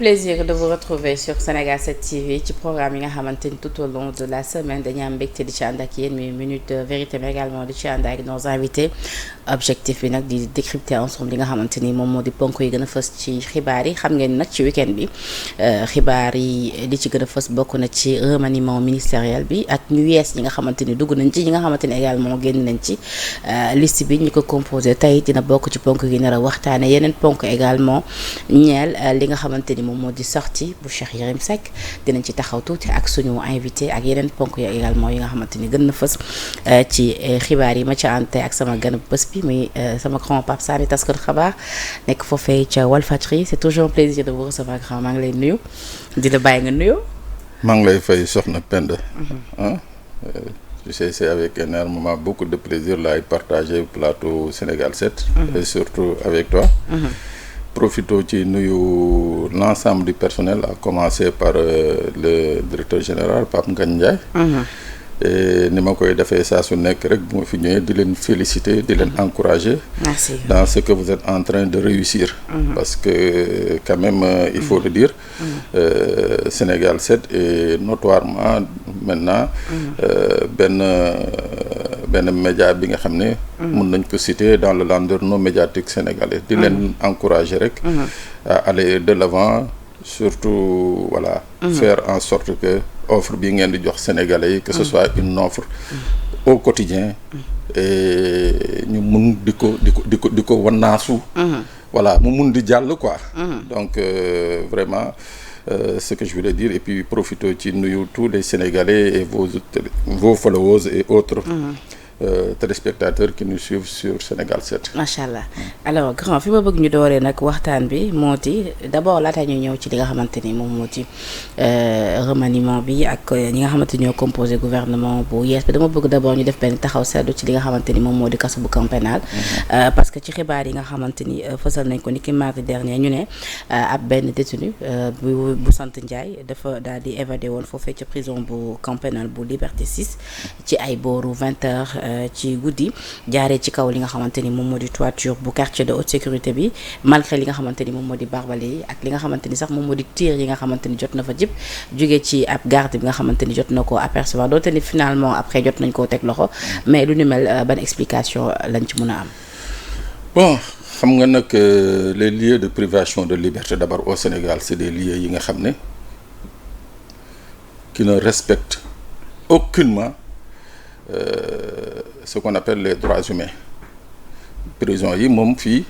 plaisir de vous retrouver sur Sénégal 7 TV ci programme yi nga xamante ni tout au long de la semaine dañuy am mbégte di ci ànd ak yéen muy minute de vérité mais également di ci ànd ak nos invités objectif bi nag di décrypter ensemble li nga xamante ni moom moo di ponk yi gën a fës ci xibaar yi xam ngeen nag ci week-end bi xibaar yi li ci gën a fës bokk na ci remaniement ministériel bi ak ñu yees ñi nga xamante ni dugg nañ ci ñi nga xamante ni également génn nañ ci liste bi ñu ko composé tey dina bokk ci ponk yi nar a waxtaane yeneen ponk également ñeel li nga xamante ni moom moo di sortie bu Cheikh Yérim Seck dinañ ci taxaw tuuti ak suñu invité ak yeneen ponk yi également yi nga xamante ni gën na fës ci xibaar yi ma ci ante ak sama gan bés bi muy sama grand Pape Sané taskatu xabaar nekk foofee ca Walfadjri c'est toujours un plaisir de vous recevoir grand maa ngi lay nuyu di la bàyyi nga nuyu. maa ngi lay fay soxna Penda. Je sais c'est avec énormément beaucoup de plaisir laay partager plateau Sénégal 7. Et surtout avec toi. Profito ci nuyu l'ensemble du personnel à commencer par le directeur général Pape Ngagne Ndiaye. Et ni ma koy defee saa su nekk rek bu ma fi ñëwee di leen féliciter di leen encourager. Merci. Dans ce que vous êtes en train de réussir. Parce que quand même il faut le dire. Sénégal 7 est notoirement maintenant benn média bi nga xam ne. mun nañ ko citer dans le landerneau médiatique sénégalais. di leen encourager rek. à aller de l'avant surtout voilà. Faire en sorte que offre bi ngeen di jox sénégalais yi que ce soit une offre au quotidien et ñu mun di ko wannaasu. Voilà mu mun di jàll quoi. Donc vraiment. Ce que je voulais dire et puis profiter ci nuyu tous les Sénégalais et vos followers et autres téléspectateurs qui nous suivent sur Sénégal 7. macha allah alors grand fi ma bëgg ñu dooree nag waxtaan bi moo di d'abord laata ñu ñëw ci li nga xamante ni moom moo di remaniement bi ak ñi nga xamante ni ñoo composé gouvernement bu yees bi dama bëgg d'abord ñu def benn taxaw seetlu ci li nga xamante ni moom moo di kaso bu camp pénal parce que ci xibaar yi nga xamante ni fësal nañ ko ni ki mardi dernier ñu ne ab benn détenu bu sant Ndiaye dafa daal di évadé woon foofee ca prison bu camp pénal bu Liberté 6 ci ay booru 20h. Ci guddi jaaree ci kaw li nga xamante ni moom moo di toiture bu quartier de haute sécurité bi malgré li nga xamante ni moom moo di barbelé yi ak li nga xamante ni sax moom moo di tir yi nga xamante ni jot na fa jib jógee ci ab garde bi nga xamante ni jot na ko apercevoir doonte ni finalement après jot nañ koo teg loxo mais lu ni mel ban explication lañ ci mën a am. Bon xam nga nag les lieux de privation de liberté d'abord au Sénégal c'est des lieux yi nga xam ne qui ne respectent aucunement ce qu'on appelle les droits humains prison yi moom fii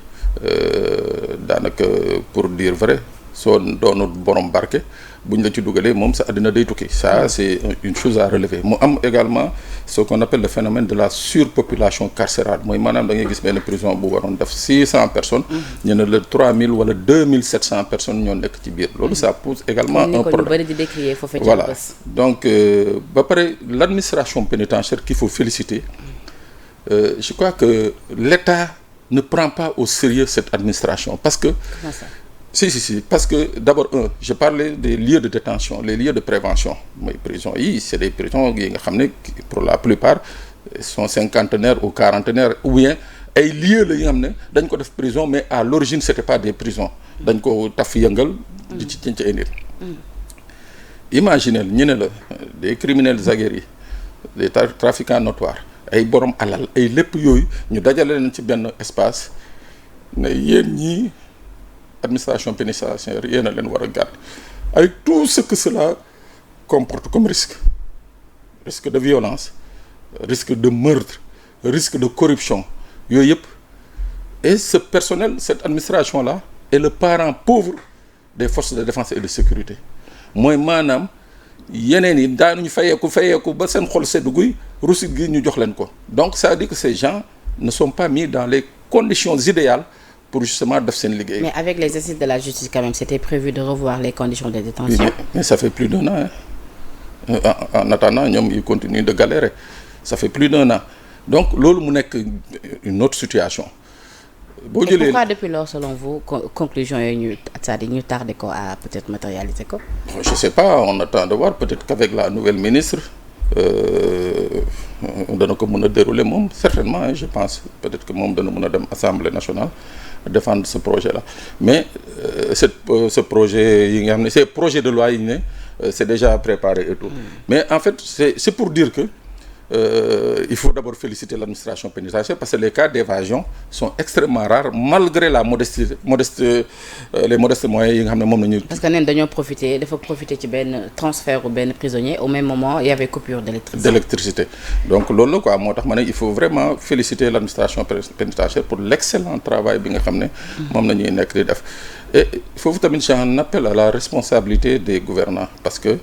daanaka pour dire vrai soo doonul borom barke buñ la ci dugalee moom sa àddina day tukki ça c'est une chose à relever mu am également ce qu'on appelle le phénomène de la surpopulation carcérale mooy maanaam da ngay gis benn prison bu waroon def 600 personnes ñu ne la 3000 wala 2700 personnes ñoo nekk ci biir loolu ça pose également un problème voilà donc ba pare l'administration pénitentiaire qu'il faut féliciter je crois que l'État ne prend pas au sérieux cette administration parce que Si, parce que d'abord je parlais des lieux de détention les lieux de prévention mooy prison yi c'est des prisons yi nga xam ne pour la plupart sont cinquantenaires ou quarantenaires ou bien ay lieux la yi nga xam ne dañ ko def prison mais à l'origine c'était pas des prisons dañ ko taf yëngal di ci ay nit imaginez ñu ne la des criminels aguerris des trafiquants notoires ay borom alal ay lépp yooyu ñu dajale leen ci benn espace ne yéen ñii administration pénitentiaire yéen a leen war a garder avec tout ce que cela comporte comme risque de violence risque de meurtre risque de corruption yooyu yëpp et ce personnel cette administration là est le parent pauvre des forces de défense et de sécurité mooy maanaam yeneen yi daanuñu fayeeku ba seen xol seddu guy rusit gi ñu jox leen ko donc ça veut dire que ces gens ne sont pas mis dans les conditions idéales pour justement def seen liggéey. Mais avec l'exercice de la justice quand même c'était prévu de revoir les conditions de détention. Mais ça fait plus d'un an en attendant ñoom ils continuent de galérer ça fait plus d'un an donc loolu mu nekk une autre situation. boo jëlee pourquoi depuis lors selon vous conclusion yooyu ñu c'est-à-dire ñu tardé ko à peut-être matérialiser ko. Je sais pas on attend de voir peut-être qu'avec la nouvelle ministre dana ko mën a dérouler moom certainement je pense peut-être que moom dana mën a dem Assemblée nationale défendre ce projet-là mais ce projet yi nga xam ne ces projets de loi yi ne c'est déjà préparé et tout mais en fait c'est pour dire que il faut d'abord féliciter l'administration pénitentiaire parce que les cas d'évasion sont extrêmement rares malgré les modestes moyens yi nga xam ne moom la ñu. parce que neen dañoo profiter ci benn transfert ou benn prisonnier au même moment il y avait coupure d'électricité. Donc loolu la quoi moo tax ma ne il faut vraiment féliciter l'administration pénitentiaire pour l'excellent travail bi nga xam ne. moom la ñuy nekk di def. Et foofu tamit j'en appelle à la responsabilité des gouvernants parce que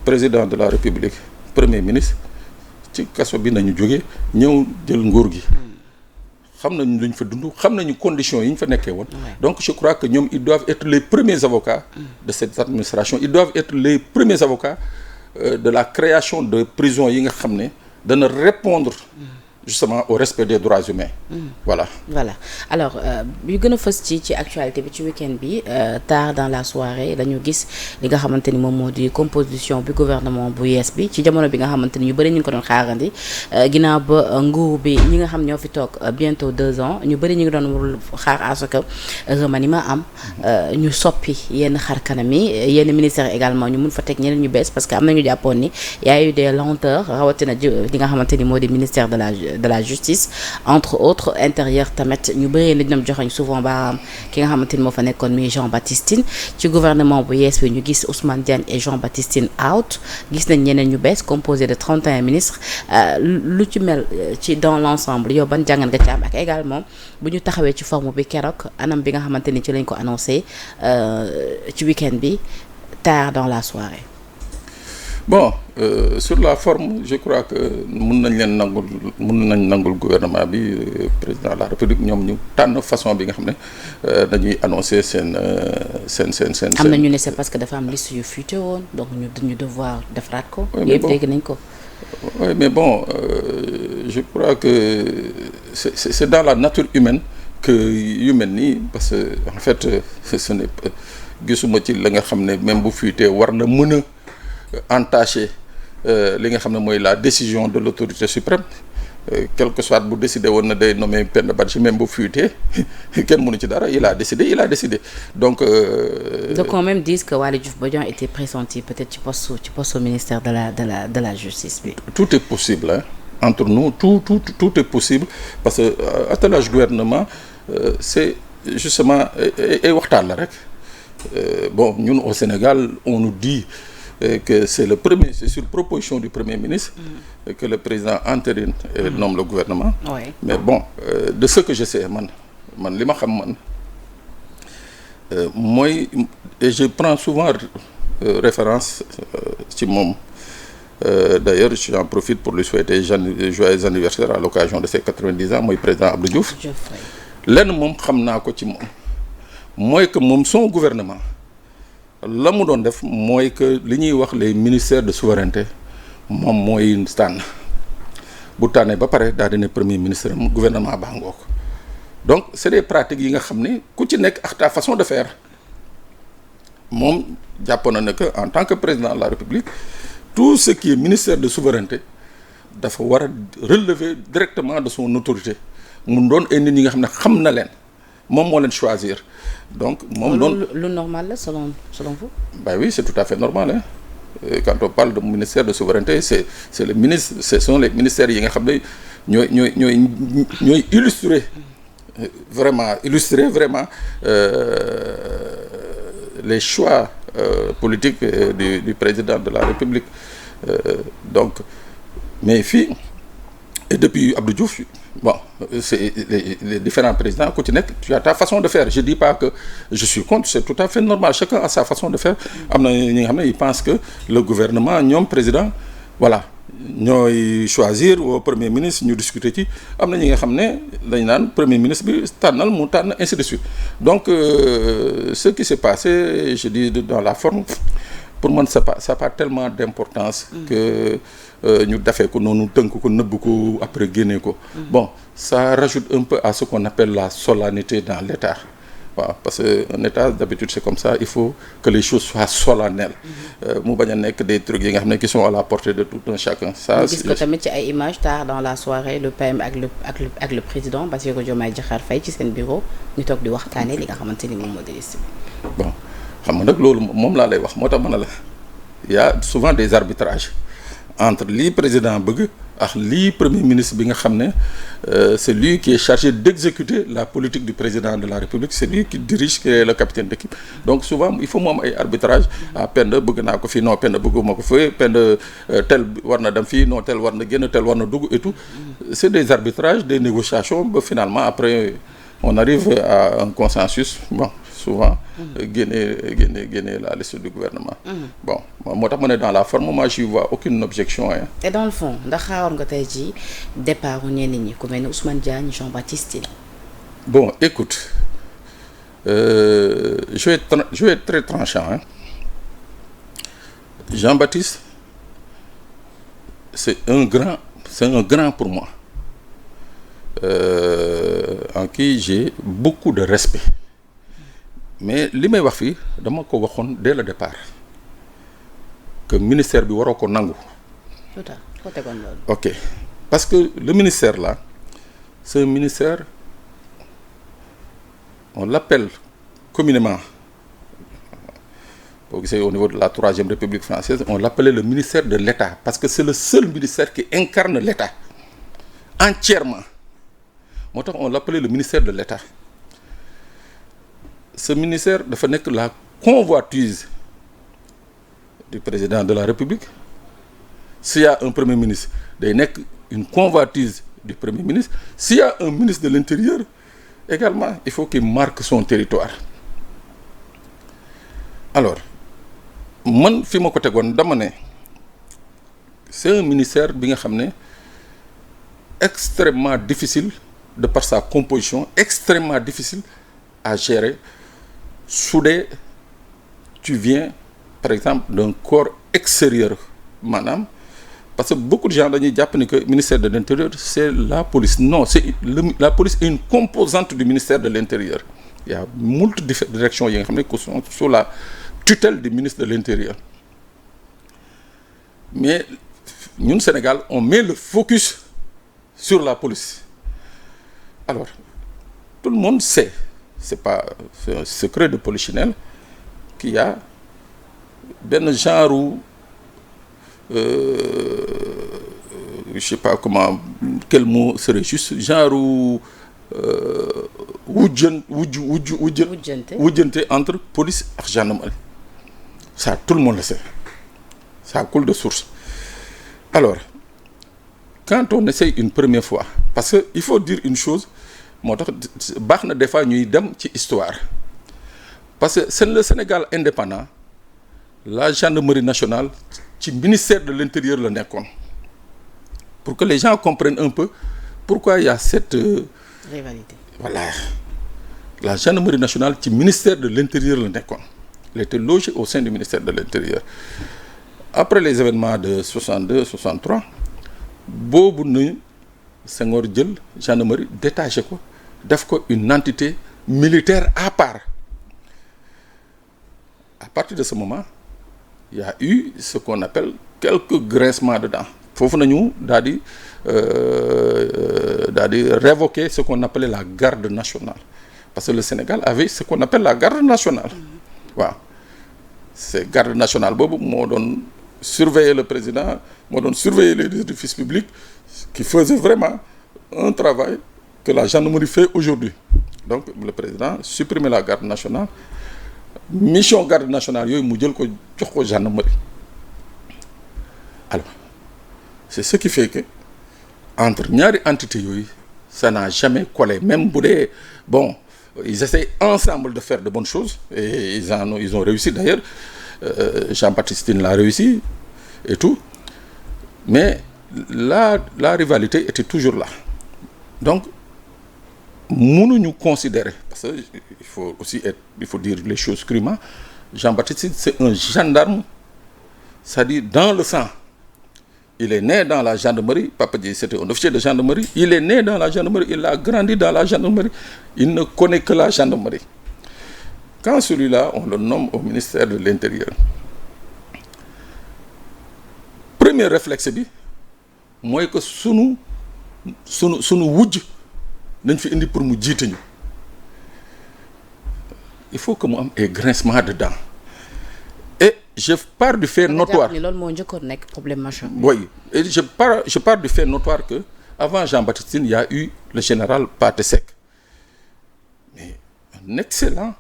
président de la République premier ministre. ci kaso bi nañu jóge ñëw jël nguur gi xam nañu luñ fa dund xam nañu conditions yi ñu fa nekkee woon donc je crois que ñoom ils doivent être les premiers avocats de cette administration ils doivent être les premiers avocats de la création de prisons yi nga xam ne dana répondre justement au respect des droits humains. Voilà alors yu gën a fës ci actualité bi ci week-end bi tard dans la soirée dañu gis li nga xamante ni moom moo di composition bi gouvernement bu yees bi ci jamono bi nga xamante ni ñu bëri ñu ngi ko doon xaarandi ginnaaw ba nguur bi ñi nga xam ñoo fi toog bientôt 2 ans ñu bëri ñu ngi doon xaar à ce que remaniement am ñu soppi yenn xar kanam yi yenn ministères également ñu mun fa teg ñeneen ñu bees parce que am nañu jàppoon ni y a eu des lenteurs rawatina li nga xamante ni moo di ministère de la justice entre autres intérieur tamit ñu bëree li ñoom joxañ souvent baaraam ki nga xamante ni moo fa nekkoon muy Jean-Baptiste Tine ci gouvernement bu yees bi ñu gis Ousmane Diagne et Jean-Baptiste Tine out gis nañ ñeneen ñu bees composé de 31 ministres lu ci mel ci dans l'ensemble yow ban jàngat nga ci am ak également bu ñu taxawee ci forme bi keroog anam bi nga xamante ni ci lañ ko annoncé ci week-end bi tard dans la soirée. Bon sur la forme je crois que mun nañ nangul gouvernement bi président de la République ñoom ñu tànn façon bi nga xam ne dañuy annoncer seen. am na ñu ne c'est parce que dafa am liste yu fuité woon donc ñu devoir defaraat ko. yëpp dégg nañ ko. Oui mais bon je crois que c'est dans la nature humaine que yu mel nii parce que en fait ce n'est gisuma ci la nga xam ne même bu fuité war na mën a. entaché li nga xam ne mooy la décision de l'autorité suprême quel que soit bu décidé woon na day nommer Penda Badji même bu fuité kenn mënu ci dara il a décidé donc on même dit que Waly Diouf Bodian était pressenti peut-être ci poste au ministère de la justice bi. Tout est possible hein entre nous tout est possible parce que attelage gouvernement c'est justement ay waxtaan la rek bon ñun au Sénégal on nous dit que c'est sur proposition du Premier ministre que le président intérim nomme le gouvernement. Oui. Mais bon de ce que je sais man li ma xam man mooy et je prends souvent référence ci moom d'ailleurs j'en profite pour lui souhaiter joyeux anniversaire à l'occasion de ses 90 ans mooy président Abdou Diouf. lenn moom xam naa ko ci moom mooy que moom son gouvernement la mu doon def mooy que li ñuy wax les ministères de souveraineté moom mooy tànn bu tànnee ba pare daal di ne premier ministre am gouvernement baa ngoo ko donc c'est des pratiques yi nga xam ne ku ci nekk ak ta façon de faire moom jàppoon na ne que en tant que président de la République tout ce qui est ministère de souveraineté dafa war a relever directement de son autorité mu doon ay nit ñi nga xam ne xam na leen moom moo leen choisir donc moom noonu lu normal la selon vous. Bah oui c'est tout à fait normal hein quand on parle de ministère de souveraineté c'est le ministre ce sont les ministères yi nga xam ne ñooy illustrer vraiment les choix politiques du président de la République donc mais fii et depuis Abdou Diouf bon c'est les différents présidents ku ci nekk tu as ta façon de faire je dis pas que je suis contre c'est tout à fait normal chacun a sa façon de faire am na ñi nga xam ne ils pensent que le gouvernement ñoom président voilà ñooy choisir au premier ministre ñu discuter ci am na ñi nga xam ne dañ naan premier ministre bi tànnal mu tànn ainsi de suite donc ce qui s'est passé je dis dans la forme pour man ça pas tellement d'importance que ñu defee ko noonu tënk ko nëbb ko après génne ko bon ça rajoute un peu à ce qu'on appelle la solennité dans l'État waaw parce que un état d'habitude c'est comme ça il faut que les choses soient solennelles mu bañ a nekk des trucs yi nga xam ne qui sont à la portée de tout un chacun. Ça gis ko tamit ci ay images tard dans la soirée le PM ak le président Bassirou Diomaye Diakhar Faye ci seen bureau ñu toog di waxtaanee li nga xamante ni moom moo di liste bi. bon xam nga nag loolu moom laa lay wax moo tax ma ne la y a souvent des arbitrages entre lii président bëgg ak lii premier ministre bi nga xam ne c'est lui qui est chargé d'exécuter la politique du président de la République, c'est lui qui dirige, qui est le capitaine d'équipe. Donc souvent il faut mu am ay arbitrage Penda bëgg naa ko fii non Penda bëgguma ko fii Penda tel war na dem fii non tel war na génn tel war na dugg et tout. C'est des arbitrages, des négociations ba finalement après on arrive à un consensus bon souvent génne la liste du gouvernement. Bon moo tax ma ne dans la forme moi j'y vois aucune objection hein. Et dans le fond ndax xaaroon nga tey jii départ u ñenn ñi ku mel ni Ousmane Diagne Jean-Baptiste Tine. Bon écoute je vais être très tranchant hein. Jean-Baptiste c'est un grand pour moi en qui j'ai beaucoup de respect. Mais li may wax fii dama ko waxoon dès le départ que ministère bi waroo ko nangu. Tout à fait tegoon loolu. Ok parce que le ministère là c'est un ministère on l'appelle communément boo gisee au niveau de la Troisième République française on l'appelait le ministère de l'État parce que c'est le seul ministère qui incarne l'État entièrement moo tax on l'appelait le ministère de l'État. Ce ministère dafa nekk la convoitise du président de la République. S'il y a un premier ministre day nekk une convoitise du premier ministre. S'il y a un ministre de l'Intérieur également il faut qu'il marque son territoire. Alors man fi ma ko tegoon dama ne c'est un ministère bi nga xam ne extrêmement difficile de par sa composition, extrêmement difficile à gérer. Su dee tu viens par exemple d'un corps extérieur maanaam parce que beaucoup de gens dañuy jàpp ni que ministère de l'Intérieur c'est la police. Non, la police est une composante du ministère de l'Intérieur. Il y a moult directions yi nga xam ne qui sont sous la tutelle du ministre de l'Intérieur. Mais ñun Sénégal on met le focus sur la police. Alors tout le monde sait, c'est un secret de polichinelle qu'il y a benn genre je sais pas comment quel mot serait juste genre wujjante entre police ak gendarmerie. Ça tout le monde le sait, ça coule de source. Alors quand on essaye une première fois, parce que il faut dire une chose, moo tax baax na des fois ñuy dem ci histoire, parce que c'est le Sénégal indépendant, la gendarmerie nationale ci ministère de l'Intérieur la nekkoon, pour que les gens comprennent un peu pourquoi il y a cette rivalité. Voilà, la gendarmerie nationale ci ministère de l'Intérieur la nekkoon, elle était logée au sein du ministère de l'Intérieur. Après les événements de 62 63 boobu nañu Senghor jël gendarmerie détaché ko def ko une entité militaire à part. À partir de ce moment il y a eu ce qu'on appelle quelques grincements de dents. Foofu nañu daal di révoquer ce qu'on appelait la garde nationale, parce que le Sénégal avait ce qu'on appelle la garde nationale. Waaw, c'est garde nationale boobu moo doon surveiller le président, moo doon surveiller les édifices publics, qui faisait vraiment un travail que la gendarmerie fait aujourd'hui. Donc le président supprimait la garde nationale, mission garde nationale yooyu mu jël ko jox ko gendarmerie. Alors c'est ce qui fait que entre ñaari entité yooyu ça n'a jamais collé, même bu dee bon ils essaient ensemble de faire de bonnes choses et ils ont réussi d'ailleurs. Jean-Baptiste Tine l'a réussi et tout, mais la rivalité était toujours là. Donc mënuñu considérer, parce que il faut dire les choses crûment, Jean-Baptiste Tine c'est un gendarme, c'est-à-dire dans le sang. Il est né dans la gendarmerie, Papa Dieye c'était un officier de gendarmerie, il est né dans la gendarmerie, il a grandi dans la gendarmerie, il ne connaît que la gendarmerie. quand celui-là on le nomme au ministère de l'Intérieur, premier réflexe bi mooy que sunu wujj nañ fi indi pour mu jiite ñu. Il faut que mu am ay grincement de dents et je pars du fait notoire loolu moo njëkkoon nekk problème majeur. oui et je pars du fait notoire que avant Jean-Baptiste Tine il y a eu le général Pathé Seck, mais un excellent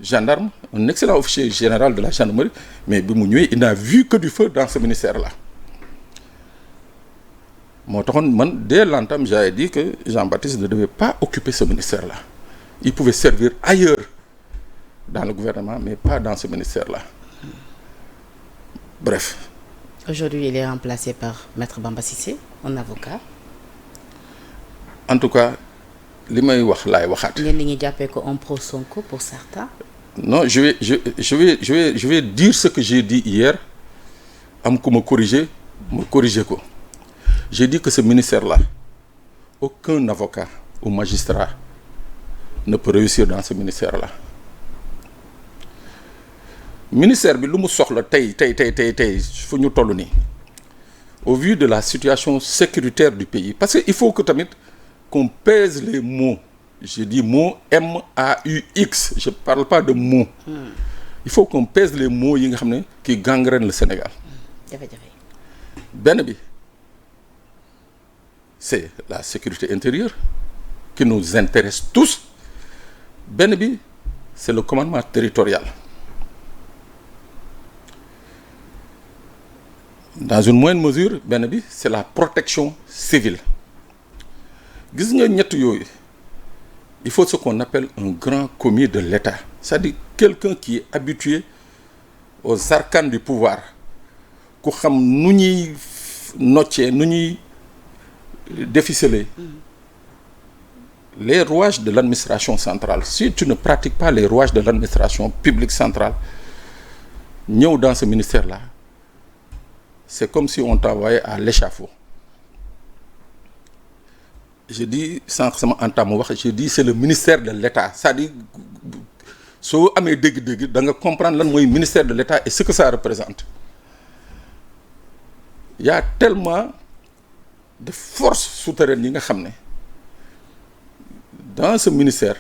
gendarme, un excellent officier général de la gendarmerie, mais bi mu ñëwee il n'a vu que du feu dans ce ministère-là. moo taxoon man dès l'entame j'avais dit que Jean-Baptiste ne devait pas occuper ce ministère-là. Il pouvait servir ailleurs dans le gouvernement, mais pas dans ce ministère-là. Bref. Aujourd'hui, il est remplacé par Maître Bamba Cissé, un avocat. En tout cas, li may wax laay waxaat. ñenn ñi jàppee ko un pro Sonko pour certains. Non, je vais dire ce que j'ai dit hier. Am ku ma corriger ko. J'ai dit que ce ministère-là, aucun avocat ou magistrat ne peut réussir dans ce ministère-là. Ministère bi lu mu soxla tey fu ñu toll nii au vu de la situation sécuritaire du pays, parce que il faut que tamit qu'on pèse les mots. Je dis mots MAUX, je parle pas de mots. Il faut qu'on pèse les mots yi nga xam ne qui gangrènent le Sénégal. Benn bi c'est la sécurité intérieure qui nous intéresse tous. Benn bi c'est le commandement territorial. Dans une moindre mesure benn bi c'est la protection civile. Gis nga ñett yooyu il faut ce qu'on appelle un grand commis de l'État, c'est-à-dire quelqu'un qui est habitué aux arcanes du pouvoir, ku xam nu ñuy noccee nu ñuy déficeler les rouages de l'administration centrale. Si tu ne pratiques pas les rouages de l'administration publique centrale, ñëw dans ce ministère-là, c'est comme si on t'envoyait à l'échafaud. Je dis sànq sama entame wax, je dis c'est le ministère de l'État, c'est-à-dire soo amee dégg-dégg da nga comprendre lan mooy ministère de l'État et ce que ça représente. Il y a tellement de forces souterraines yi nga xam ne dans ce ministère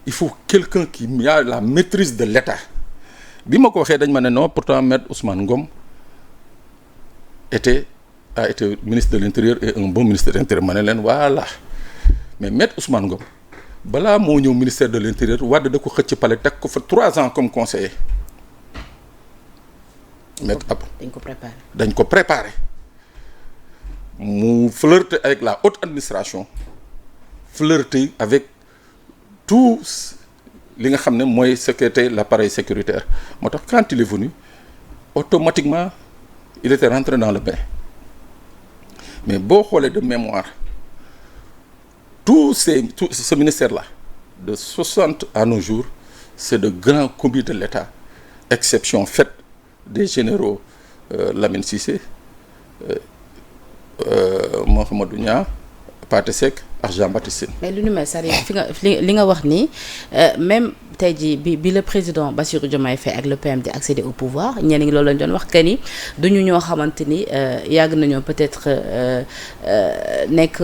il faut quelqu'un qui a la maîtrise de l'État. Bi ma ko waxee dañ ma ne non, pourtant Maître Ousmane Ngom a été ministre de l'Intérieur et un bon ministre de l'Intérieur. Ma ne leen voilà, mais Maître Ousmane Ngom balaa moo ñëw ministère de l'Intérieur Wade da ko xëcc palais teg ko fa 3 ans comme conseiller. dañ ko préparé mu flirter avec la haute administration, flirter avec tout li nga xam ne mooy ce qu'était l'appareil sécuritaire. Moo tax quand il est venu automatiquement il était rentré dans le bain. Mais boo xoolee de mémoire tout ce ministère-là de 60 à nos jours c'est de grands commis de l'État, exception faite des généraux Lamine Cissé, Mouhamadou Niang, Pathé Seck ak Jean-Baptiste Tine. Mais lu nu mel c'est-à-dire li nga wax nii même tey jii bi le président Bassirou Diomaye Faye ak le PM di accéder au pouvoir ñenn ñi loolu lañ doon wax que ni duñu ñoo xamante ni yàgg nañoo peut-être nekk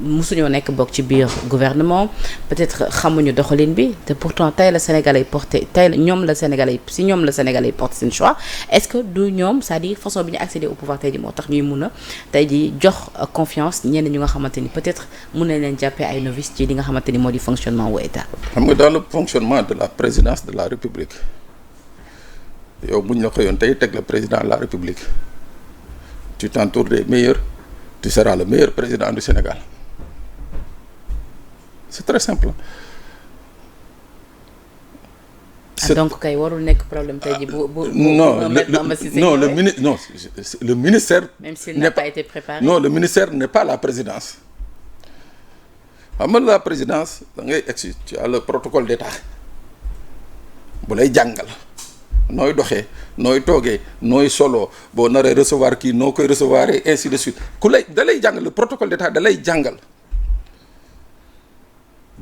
musuñoo nekk bokk ci biir gouvernement, peut-être xamuñu doxalin bi te pourtant tey la Sénégalais yi porté tey la ñoom la Sénégalais yi porté seen choix. Est-ce que du ñoom c'est-à-dire façon bi ñu accéder au pouvoir tey jii moo tax ñuy mun a tey jii jox confiance ñenn ñu nga xamante ni peut-être mun nañ leen jàppee ay novices ci li nga xamante ni moo di fonctionnement wu état. Xam nga dans le fonctionnement de la présidence de la République yow bu ñu la xëyoon tey teg le président de la République tu t'entoures des meilleurs, tu seras le meilleur président du Sénégal. C'est très simple. Donc kay warul nekk problème tey jii bu non le ministère même s'il n'a pas été préparé. Non, le ministère n'est pas la présidence. xam nga la présidence da ngay egsi tu as le protocole d'état bu lay jàngal nooy doxee nooy toogee nooy solo boo naree recevoir kii noo koy recevoir et ainsi de suite da lay jàngal le protocole d'état da lay jàngal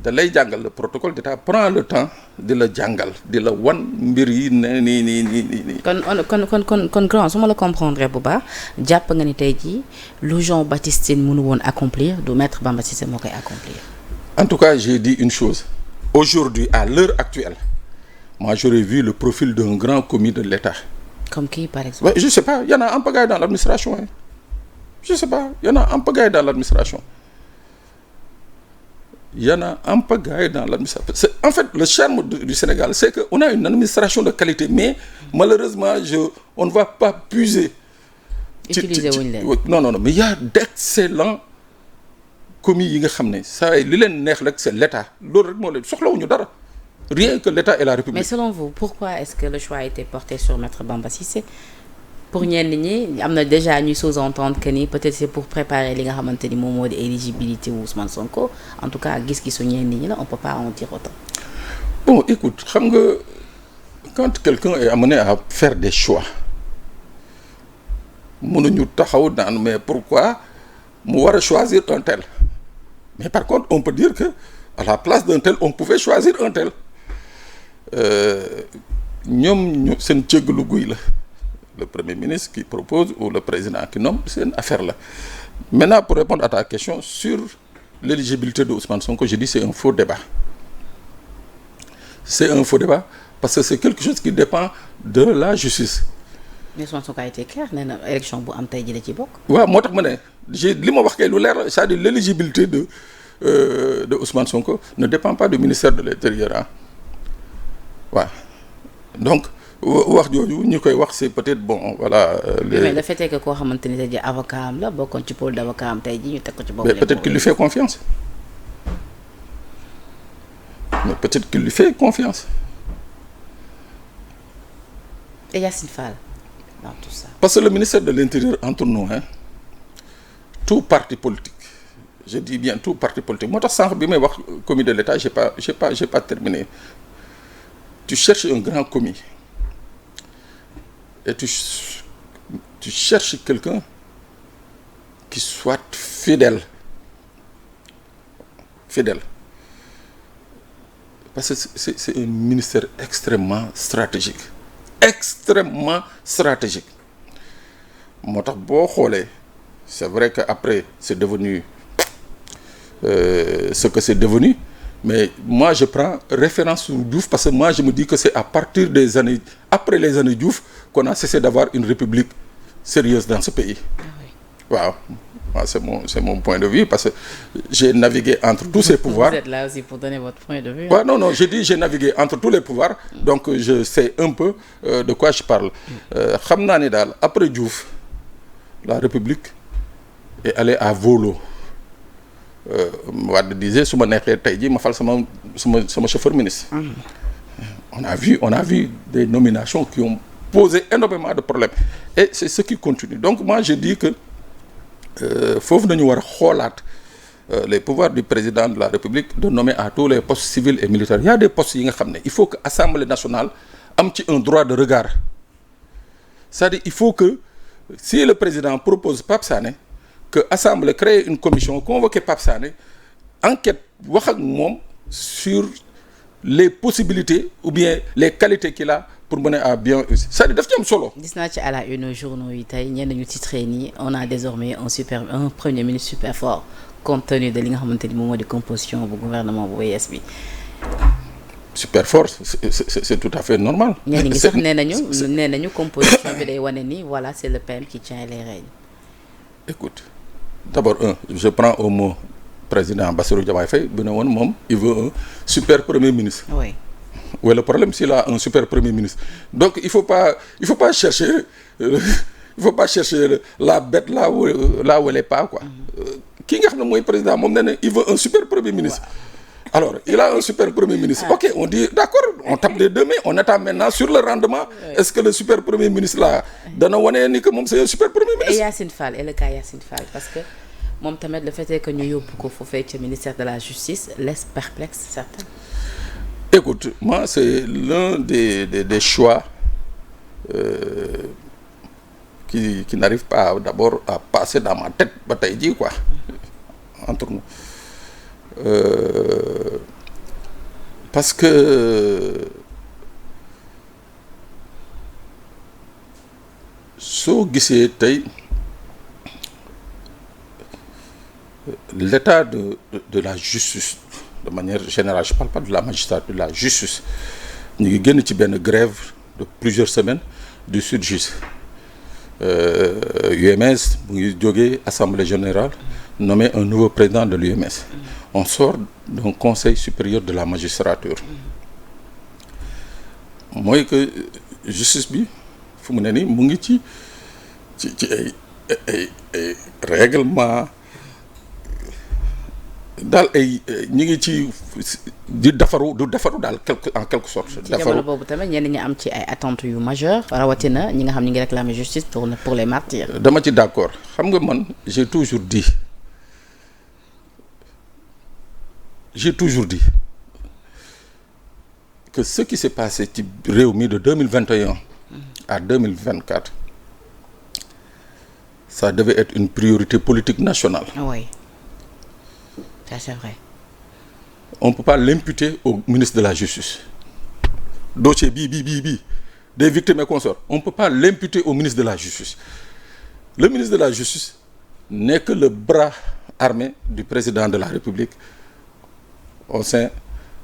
da lay jàngal le protocole d'état prend le temps di la jàngal di la wan mbir yi ne nii. kon grand su ma la comprendre bu baax jàpp nga ni tey jii lu Jean-Baptiste Tine mënu woon accomplir du maître Bamba Cissé moo koy accomplir. En tout cas j'ai dit une chose aujourd'hui à l'heure actuelle moi j'aurais vu le profil d'un grand commis de l'État. Comme qui par exemple? Ouais, je sais pas, il y en a en pagaille dans l'administration hein. Je sais pas, il y en a en pagaille dans l'administration. Il y en a en pagaille dans l'administration. En fait, le charme du Sénégal, c'est qu'on a une administration de qualité, mais malheureusement, on ne va pas puiser. Utiliser non, mais il y a d'excellents commis yi nga xam ne saa li leen neex rek c'est l'État loolu rek moo leen soxlawuñu dara rien que l'État et la République. Mais selon vous, pourquoi est-ce que le choix a été porté sur Maître Bamba Cissé? Pour ñenn ñi am na déjà ñuy sous-entendre que ni peut-être c'est pour préparer li nga xamante ni moom moo di éligibilité wu Ousmane Sonko en tout cas gis-gisu ñenn ñi la on peut pas en dire autant. Bon écoute xam nga quand quelqu'un est amené à faire des choix mënuñu taxaw naan mais pourquoi mu war a choisir un tel mais par contre on peut dire que à la place d'un tel on pouvait choisir un tel ñoom seen cëggalu guy la. Le Premier ministre qui propose ou le président qui nomme, c'est une affaire là. Maintenant, pour répondre à ta question sur l'éligibilité de Ousmane Sonko, je dis c'est un faux débat. C'est un faux débat parce que c'est quelque chose qui dépend de la justice. Mais Ousmane Sonko a été clair, nee na élection bu am tey jii la ci bokk. waaw moo tax ma ne li ma wax kay lu leer c'est-à-dire l'éligibilité de Ousmane Sonko ne dépend pas du ministère de l'Intérieur ah waaw donc. wax jooju ñu koy wax c'est peut-être bon voilà. mais le fait est que koo xamante ni tey jii avocat am la bokkoon ci pôle d'avocat am tey jii ñu teg ko ci bopp. mais peut-être qu'il lui fait confiance. Mais peut-être qu'il lui fait confiance. Et Yassine Fall dans tout ça. Parce que le ministère de l'Intérieur entre nous hein tout parti politique je dis bien tout parti politique moo tax sànq bi may wax commis de l'État j'ai pas terminé tu cherches un grand commis. Et tu cherches quelqu'un qui soit fidèle. Parce que c'est un ministère extrêmement stratégique. Moo tax boo xoolee c'est vrai que après c'est devenu ce que c'est devenu mais moi je prends référence sur Diouf parce que moi je me dis que c'est à partir des années après les années Diouf qu'on a cessé d'avoir une république sérieuse dans ce pays. Waaw c'est mon point de vue parce que j'ai navigué entre tous ces pouvoirs. Vous êtes là aussi pour donner votre point de vue. Ouais, non j'ai navigué entre tous les pouvoirs donc je sais un peu de quoi je parle. Xam naa ni daal après Diouf la république est allée à volo. Wade disait su ma neexee tey jii ma fal sama chauffeur ministre. On a vu des nominations qui ont posé énormément de problèmes et c'est ce qui continue donc moi je dis que foofu nañu war a xoolaat les pouvoirs du président de la République de nommer à tous les postes civils et militaires il y a des postes yi nga xam ne il faut que Assemblée nationale am ci un droit de regard c'est-à-dire il faut que si le président propose Pape Sané que Assemblée crée une commission convoquer Pape Sané enquête wax ak moom sur les possibilités ou bien les qualités qu'il a pour mener à bien c'est-à-dire daf ci am solo. gis naa ci à la une journaux yi tey ñenn ñu titré nii on a désormais un premier ministre super fort compte tenu de li nga xamante ni moom moo di composition bu gouvernement bu yees bi. super fort c'est tout à fait normal. ñenn ñi sax nee nañu composition bi day wane ni voilà c'est le PM qui tient les rênes. Écoute d'abord je prends au mot président Bassirou Diomaye Faye bi ne woon moom il veut un super premier ministre. Oui. Ouais, le problème s'il a un super premier ministre donc il faut pas chercher la bête là où elle est pas quoi. Ki nga xam ne mooy président moom nee na il veut un super premier ministre. Alors il a un super premier ministre. Ok on dit d'accord on tape des deux mains on attend maintenant sur le rendement. Est-ce que le super premier ministre là dana wane ni que moom c'est un super premier ministre. Et Yassine Fall et le cas Yassine Fall parce que moom tamit le fait est que ñu yóbbu ko foofee ca ministère de la justice laisse perplexe certains. Écoute moi c'est l'un des choix qui n'arrive pas d'abord à passer dans ma tête ba tey jii quoi entre nous parce que soo gisee tey l'état de la justice de manière générale, je parle pas de la magistrature, de la justice, ñu ngi génn ci benn grève de plusieurs semaines du SYTJUST. UMS mu ngi jógee assemblée générale nommer un nouveau président de l'UMS. On sort d'un conseil supérieur de la magistrature. mooy que justice bi fu mu ne nii mu ngi ci ay règlement daal ay ñi ngi ci di defaru daal en quelque sorte. ci jamono boobu tamit ñenn ñi am ci ay attentes yu majeures rawatina ñi nga xam ñi ngi réclamer justice pour les martyrs. dama ci d'accord xam nga man j'ai toujours dit que ce qui s'est passé ci réew mi de 2021 à 2024 ça devait être une priorité politique nationale. Oui, ça c'est vrai. On ne peut pas l'imputer au ministre de la Justice. Dossier bii des victimes et consorts, on ne peut pas l'imputer au ministre de la Justice. Le ministre de la Justice n'est que le bras armé du président de la République au sein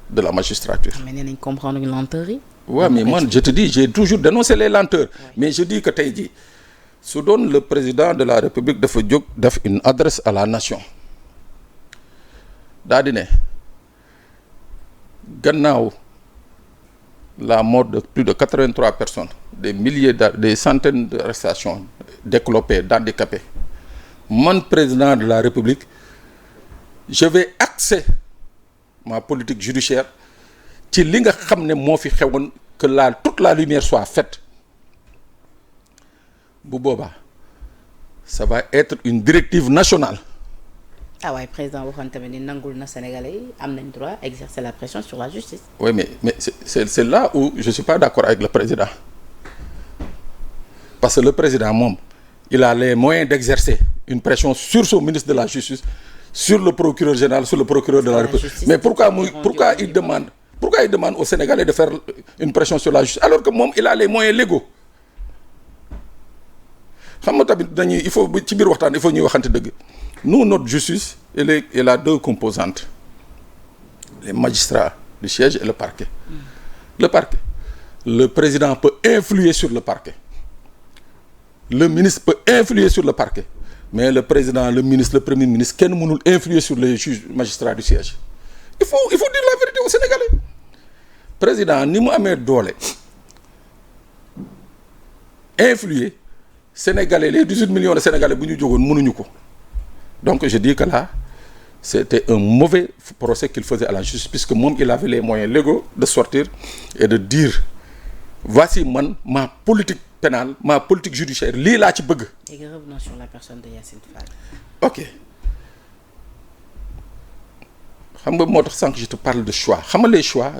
de la magistrature. Mais nee nañ comprendre une lenteur yi. Ouais, mais moi je te dis, j'ai toujours dénoncé les lenteurs. Ouais. Mais je dis que tey jii su doon le président de la République dafa jóg def une adresse à la nation daa di ne gannaaw la mort de plus de 83 personnes, des centaines d'arrestations, déclopés, d'handicapés, man président de la République, je vais axer ma politique judiciaire ci li nga xam ne moo fi xewoon, que toute la lumière soit faite. Bu boobaa ça va être une directive nationale. Ah ouais, président waxoon tamit ni nangul na Sénégalais yi am nañ droit exercer la pression sur la justice. Oui, mais c'est là où je suis pas d'accord avec le président. Parce que le président moom il a les moyens d'exercer une pression sur son ministre de la Justice, sur le procureur général, sur le procureur de la République. Mais pourquoi il demande aux Sénégalais de faire une pression sur la justice alors que moom il a les moyens légaux? Xam nga tamit il faut ci biir waxtaan il faut ñuy waxante dëgg. Nous, notre justice, elle a deux composantes. Les magistrats du siège et le parquet. Le parquet. Le président peut influer sur le parquet. Le ministre peut influer sur le parquet. Mais le président, le ministre, le premier ministre, kenn mënul influer sur les juges magistrats du siège. Il faut dire la vérité aux Sénégalais. Président, ni mu amee doole influer Sénégalais, les 18 millions de Sénégalais bu ñu jógoon mënuñu ko. Donc je dis que là c'était un mauvais procès qu'il faisait à la justice puisque moom il avait les moyens légaux de sortir et de dire voici ma politique pénale, ma politique judiciaire, lii laa ci bëgg. Et revenons sur la personne de Yacine Fall. Ok xam nga moo tax sànq je te parle de choix xam nga les choix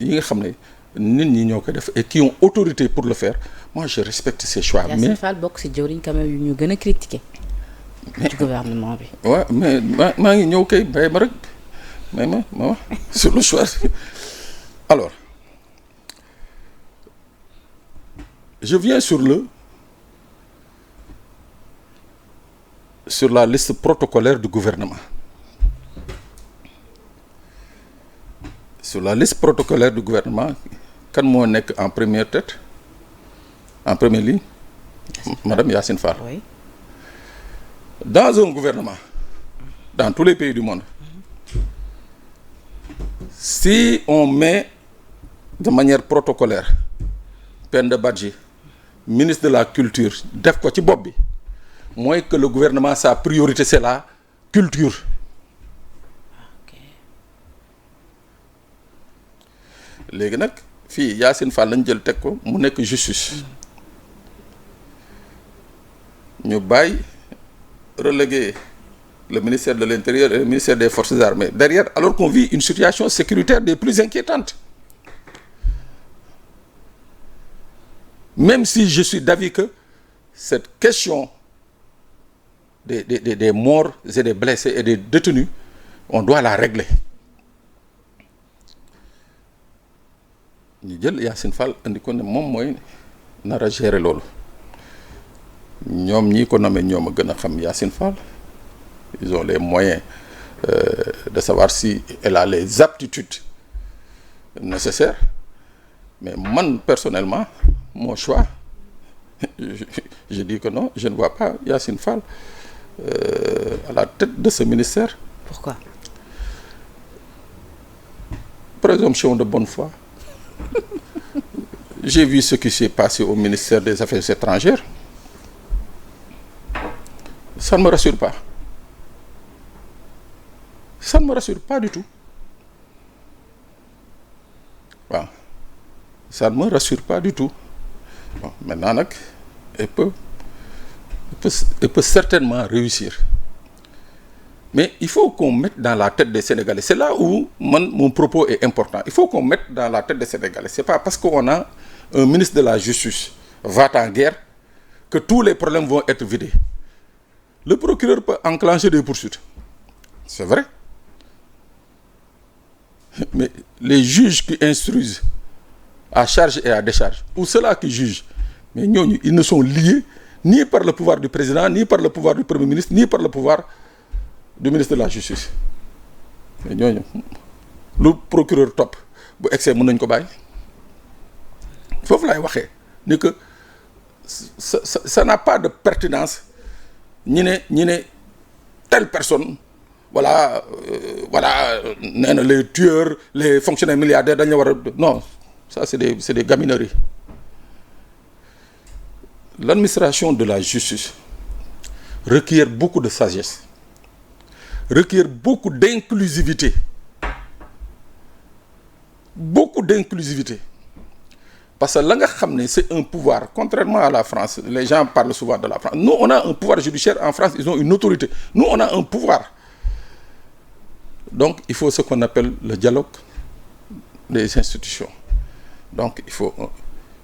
yi nga xam ne nit ñi ñoo koy def et qui ont autorité pour le faire. Moi je respecte ces choix. mais Yacine Fall bokk ci jëwriñ quand même yu ñu gën a critiquer ci gouvernement bi. Ouais, mais maa ngi ñëw kay bay ma rek may ma wax sur le choix. Alors je viens sur la liste protocolaire du gouvernement. Sur la liste protocolaire du gouvernement kan moo nekk en première tête, en première ligne? Madame Yacine Fall. Oui. Dans un gouvernement, dans tous les pays du monde, si on met de manière protocolaire Penda Badji, ministre de la culture, def ko ci bopp bi mooy que le gouvernement sa priorité c'est la culture. Léegi nag fii Yacine Fall lañ jël teg ko mu nekk justice ñu bàyyi reléguer le ministère de l'Intérieur et le ministère des Forces armées derrière alors qu'on vit une situation sécuritaire des plus inquiétantes. Même si je suis d'avis que cette question des morts et des blessés et des détenus on doit la régler. ñu jël Yacine Fall indi ko ne moom mooy nar a gérer loolu ñoom ñii ko nommé ñoom a gën a xam Yacine Fall ils ont les moyens de savoir si elle a les aptitudes nécessaires mais man personnellement mon choix je dis que non, je ne vois pas Yacine Fall à la tête de ce ministère. Pourquoi? Présomption de bonne foi. J'ai vu ce qui s'est passé au ministère des Affaires étrangères. Ça ne me rassure pas. Ça ne me rassure pas du tout. Waaw. Ça ne me rassure pas du tout. Bon, maintenant nag, elle peut certainement réussir. Mais il faut qu'on mette dans la tête des Sénégalais. C'est là où mon propos est important. Il faut qu'on mette dans la tête des Sénégalais. C'est pas parce qu'on a un ministre de la Justice va-t-en-guerre que tous les problèmes vont être vidés. Le procureur peut enclencher des poursuites. C'est vrai. Mais les juges qui instruisent à charge et à décharge, ou ceux-là qui jugent, mais ñooñu ils ne sont liés ni par le pouvoir du président, ni par le pouvoir du premier ministre, ni par le pouvoir du ministre de la Justice. Mais ñooñu lu procureur topp bu excès mën nañ ko bàyyi foofu laay waxee ni que ça n'a pas de pertinence ñi ne telle personne voilà nee na les tueurs les fonctionnaires milliardaires dañu war a non ça c'est des gamineries. L'administration de la justice requiert beaucoup de sagesse, requiert beaucoup d'inclusivité. Parce que la nga xam ne c'est un pouvoir, contrairement à la France, les gens parlent souvent de la France. Nous, on a un pouvoir judiciaire en France, ils ont une autorité. Nous, on a un pouvoir. Donc, il faut ce qu'on appelle le dialogue des institutions. Donc, il faut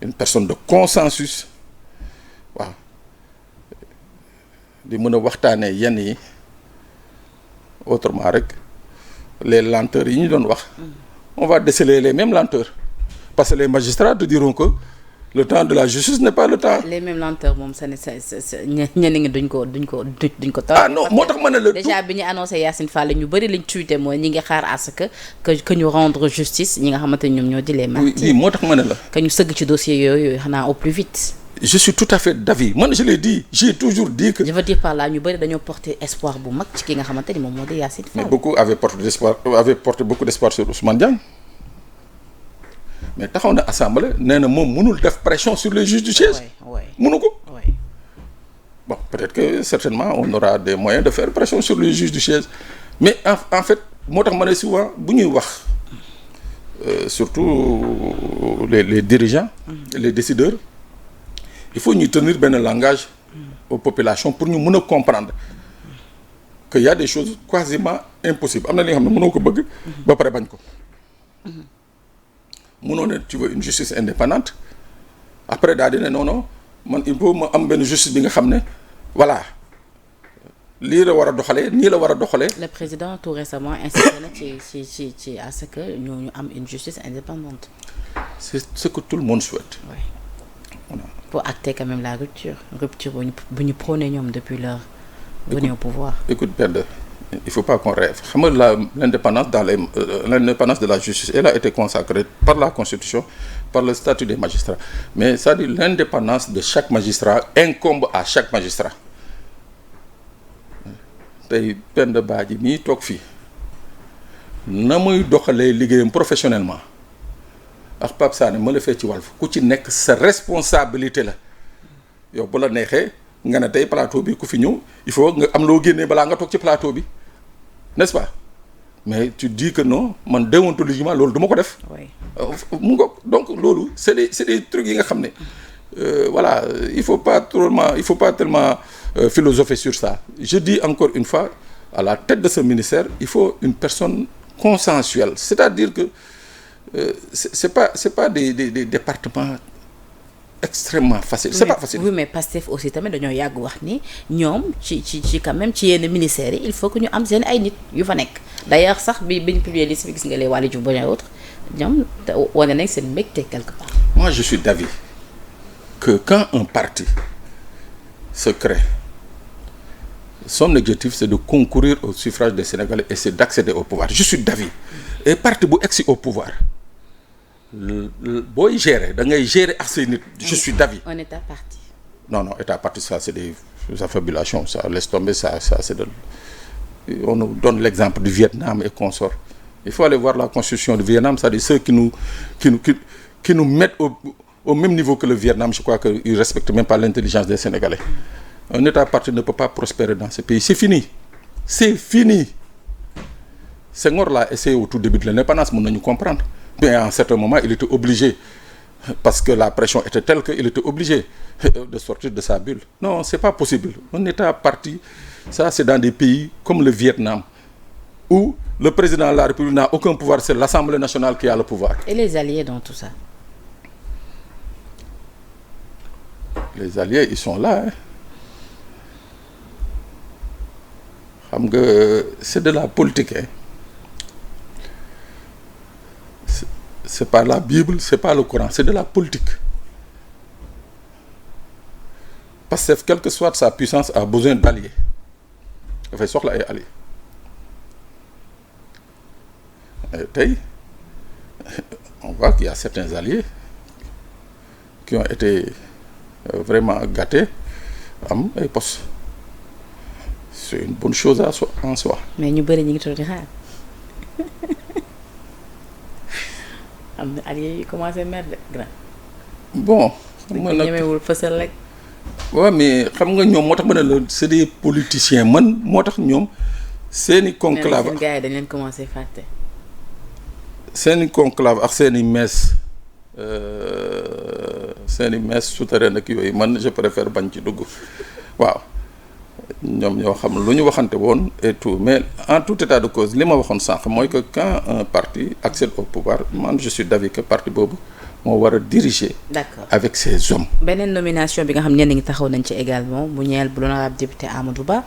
une personne de consensus. Waaw di mën a waxtaanee yenn yi autrement rek les lenteurs yi ñu doon wax on va déceler les mêmes lenteurs parce que les magistrats te diront que le temps de la justice n'est pas le temps. Les mêmes lenteurs moom ça ne ñenn ñi duñ ko taw. Ah non moo tax ma ne la déjà bi ñu annoncé Yacine Fall ñu bëri liñ tuité mooy ñi ngi xaar à ce que ñu rendre justice ñi nga xamante ni ñoom ñoo di les martyrs. Oui moo tax ma ne la. que ñu sëgg ci dossier yooyu xanaa au plus vite. Je suis tout à fait d'avis man je l'ai dit j'ai toujours dit que. je veux dire par là ñu bëri dañoo porter espoir bu mag ci ki nga xamante ni moom moo di Yacine Fall. Mais beaucoup avaient porté beaucoup d'espoir sur Ousmane Diagne mais taxaw na assemblée nee na moom mënul def pression sur les juges du siège. mënu ko. Bon peut-être que certainement on aura des moyens de faire pression sur les juges du siège mais en fait moo tax ma ne souvent bu ñuy wax surtout les dirigeants. Les décideurs. Il faut ñu tenir benn langage aux populations pour ñu mën a comprendre que y a des choses quasiment impossibles am na li nga xam ne mënoo ko bëgg ba pare bañ ko mënoo ne tu veux une justice indépendante après daal di ne non man il faut ma am benn justice bi nga xam ne voilà lii la war a doxalee nii la war a doxalee. Le président tout récemment insisté na ci à ce que ñu am une justice indépendante. C'est ce que tout le monde souhaite. Oui. Voilà. Pour acter quand même la rupture bu ñu prôné ñoom depuis leur venue au pouvoir. Écoute Penda, il faut pas qu'on rêve xam nga l'indépendance l'indépendance de la justice elle a été consacrée par la Constitution par le statut des magistrats mais c'est-à-dire l'indépendance de chaque magistrat incombe à chaque magistrat tey Penda Badji mii toog fii na muy doxalee liggéeyam professionnellement ak Pape Sané ma la fee ci Walf ku ci nekk sa responsabilité la yow bu la neexee nga ne tey plateau bi ku fi ñëw il faut nga am loo génnee balaa nga toog ci plateau bi n'est-ce pas mais tu dis que non man déontologiquement loolu du ma ko def. mu ngo donc loolu c'est des trucs yi nga xam ne voilà il faut pas tellement philosopher sur ça je dis encore une fois à la tête de ce ministère il faut une personne consensuelle c'est-à-dire que c'est pas des départements extrêmement faciles. C'est pas facile. Oui mais Pastef aussi tamit dañoo yàgg wax ni ñoom ci quand même ci yenn ministères yi il faut que ñu am seen ay nit yu fa nekk d'ailleurs sax bi ñu publier liste bi gis nga les Waly Diouf Bodiang et autres ñoom wane nañ seen mbégte quelque part. moi je suis d'avis que quand un parti se crée son objectif c'est de concourir au suffrage des Sénégalais et c'est d'accéder au pouvoir je suis d'avis et parti bu egsi au pouvoir booy gérer da ngay gérer ak say nit je suis d'avis. un état parti. non état parti ça c'est des affabulations ça laisse tomber ça c'est de on nous donne l'exemple du Vietnam et consorts il faut aller voir la constitution du Vietnam c'est-à-dire ceux qui nous mettent au même niveau que le Vietnam je crois que ils respectent même pas l'intelligence des Sénégalais. Un état parti ne peut pas prospérer dans ce pays c'est fini Senghor l'a essayé au tout début de l'indépendance mën nañu comprendre mais à un certain moment il était obligé parce que la pression était telle que il était obligé de sortir de sa bulle non c'est pas possible un état parti ça c'est dans des pays comme le Vietnam où le président de la République n'a aucun pouvoir c'est l'Assemblée nationale qui a le pouvoir. Et les alliés dans tout ça? Les alliés ils sont là xam nga c'est de la politique c'est pas la Bible c'est pas le Coran c'est de la politique parce que quelle que soit sa puissance a besoin d'alliés dafay soxla ay alliés tey on voit qu'il y a certains alliés qui ont été vraiment gâtés am ay postes c'est une bonne chose en soi. mais ñu bëri ñu ngi toog di xaar am na alliés yi commencé mer de grand. bon. xam nga nag ñemewul fësal rek. waaw mais xam nga ñoom moo tax ma ne la c'est des politiciens man moo tax ñoom seeni conclave. seen gars yi dañ leen commencé fàtte. seeni conclave ak seeni messe souterraine ak yooyu man je préfère bañ ci dugg waaw. ñoom ñoo xam lu ñu waxante woon et tout mais en tout état de cause li ma waxoon sànq mooy que quand un parti accède au pouvoir man je suis d'avis que parti boobu moo war a diriger. D'accord avec ses hommes. beneen nomination bi nga xam ñenn ñi taxaw nañ ci également bu ñeel bu l'honorable député Amadou Ba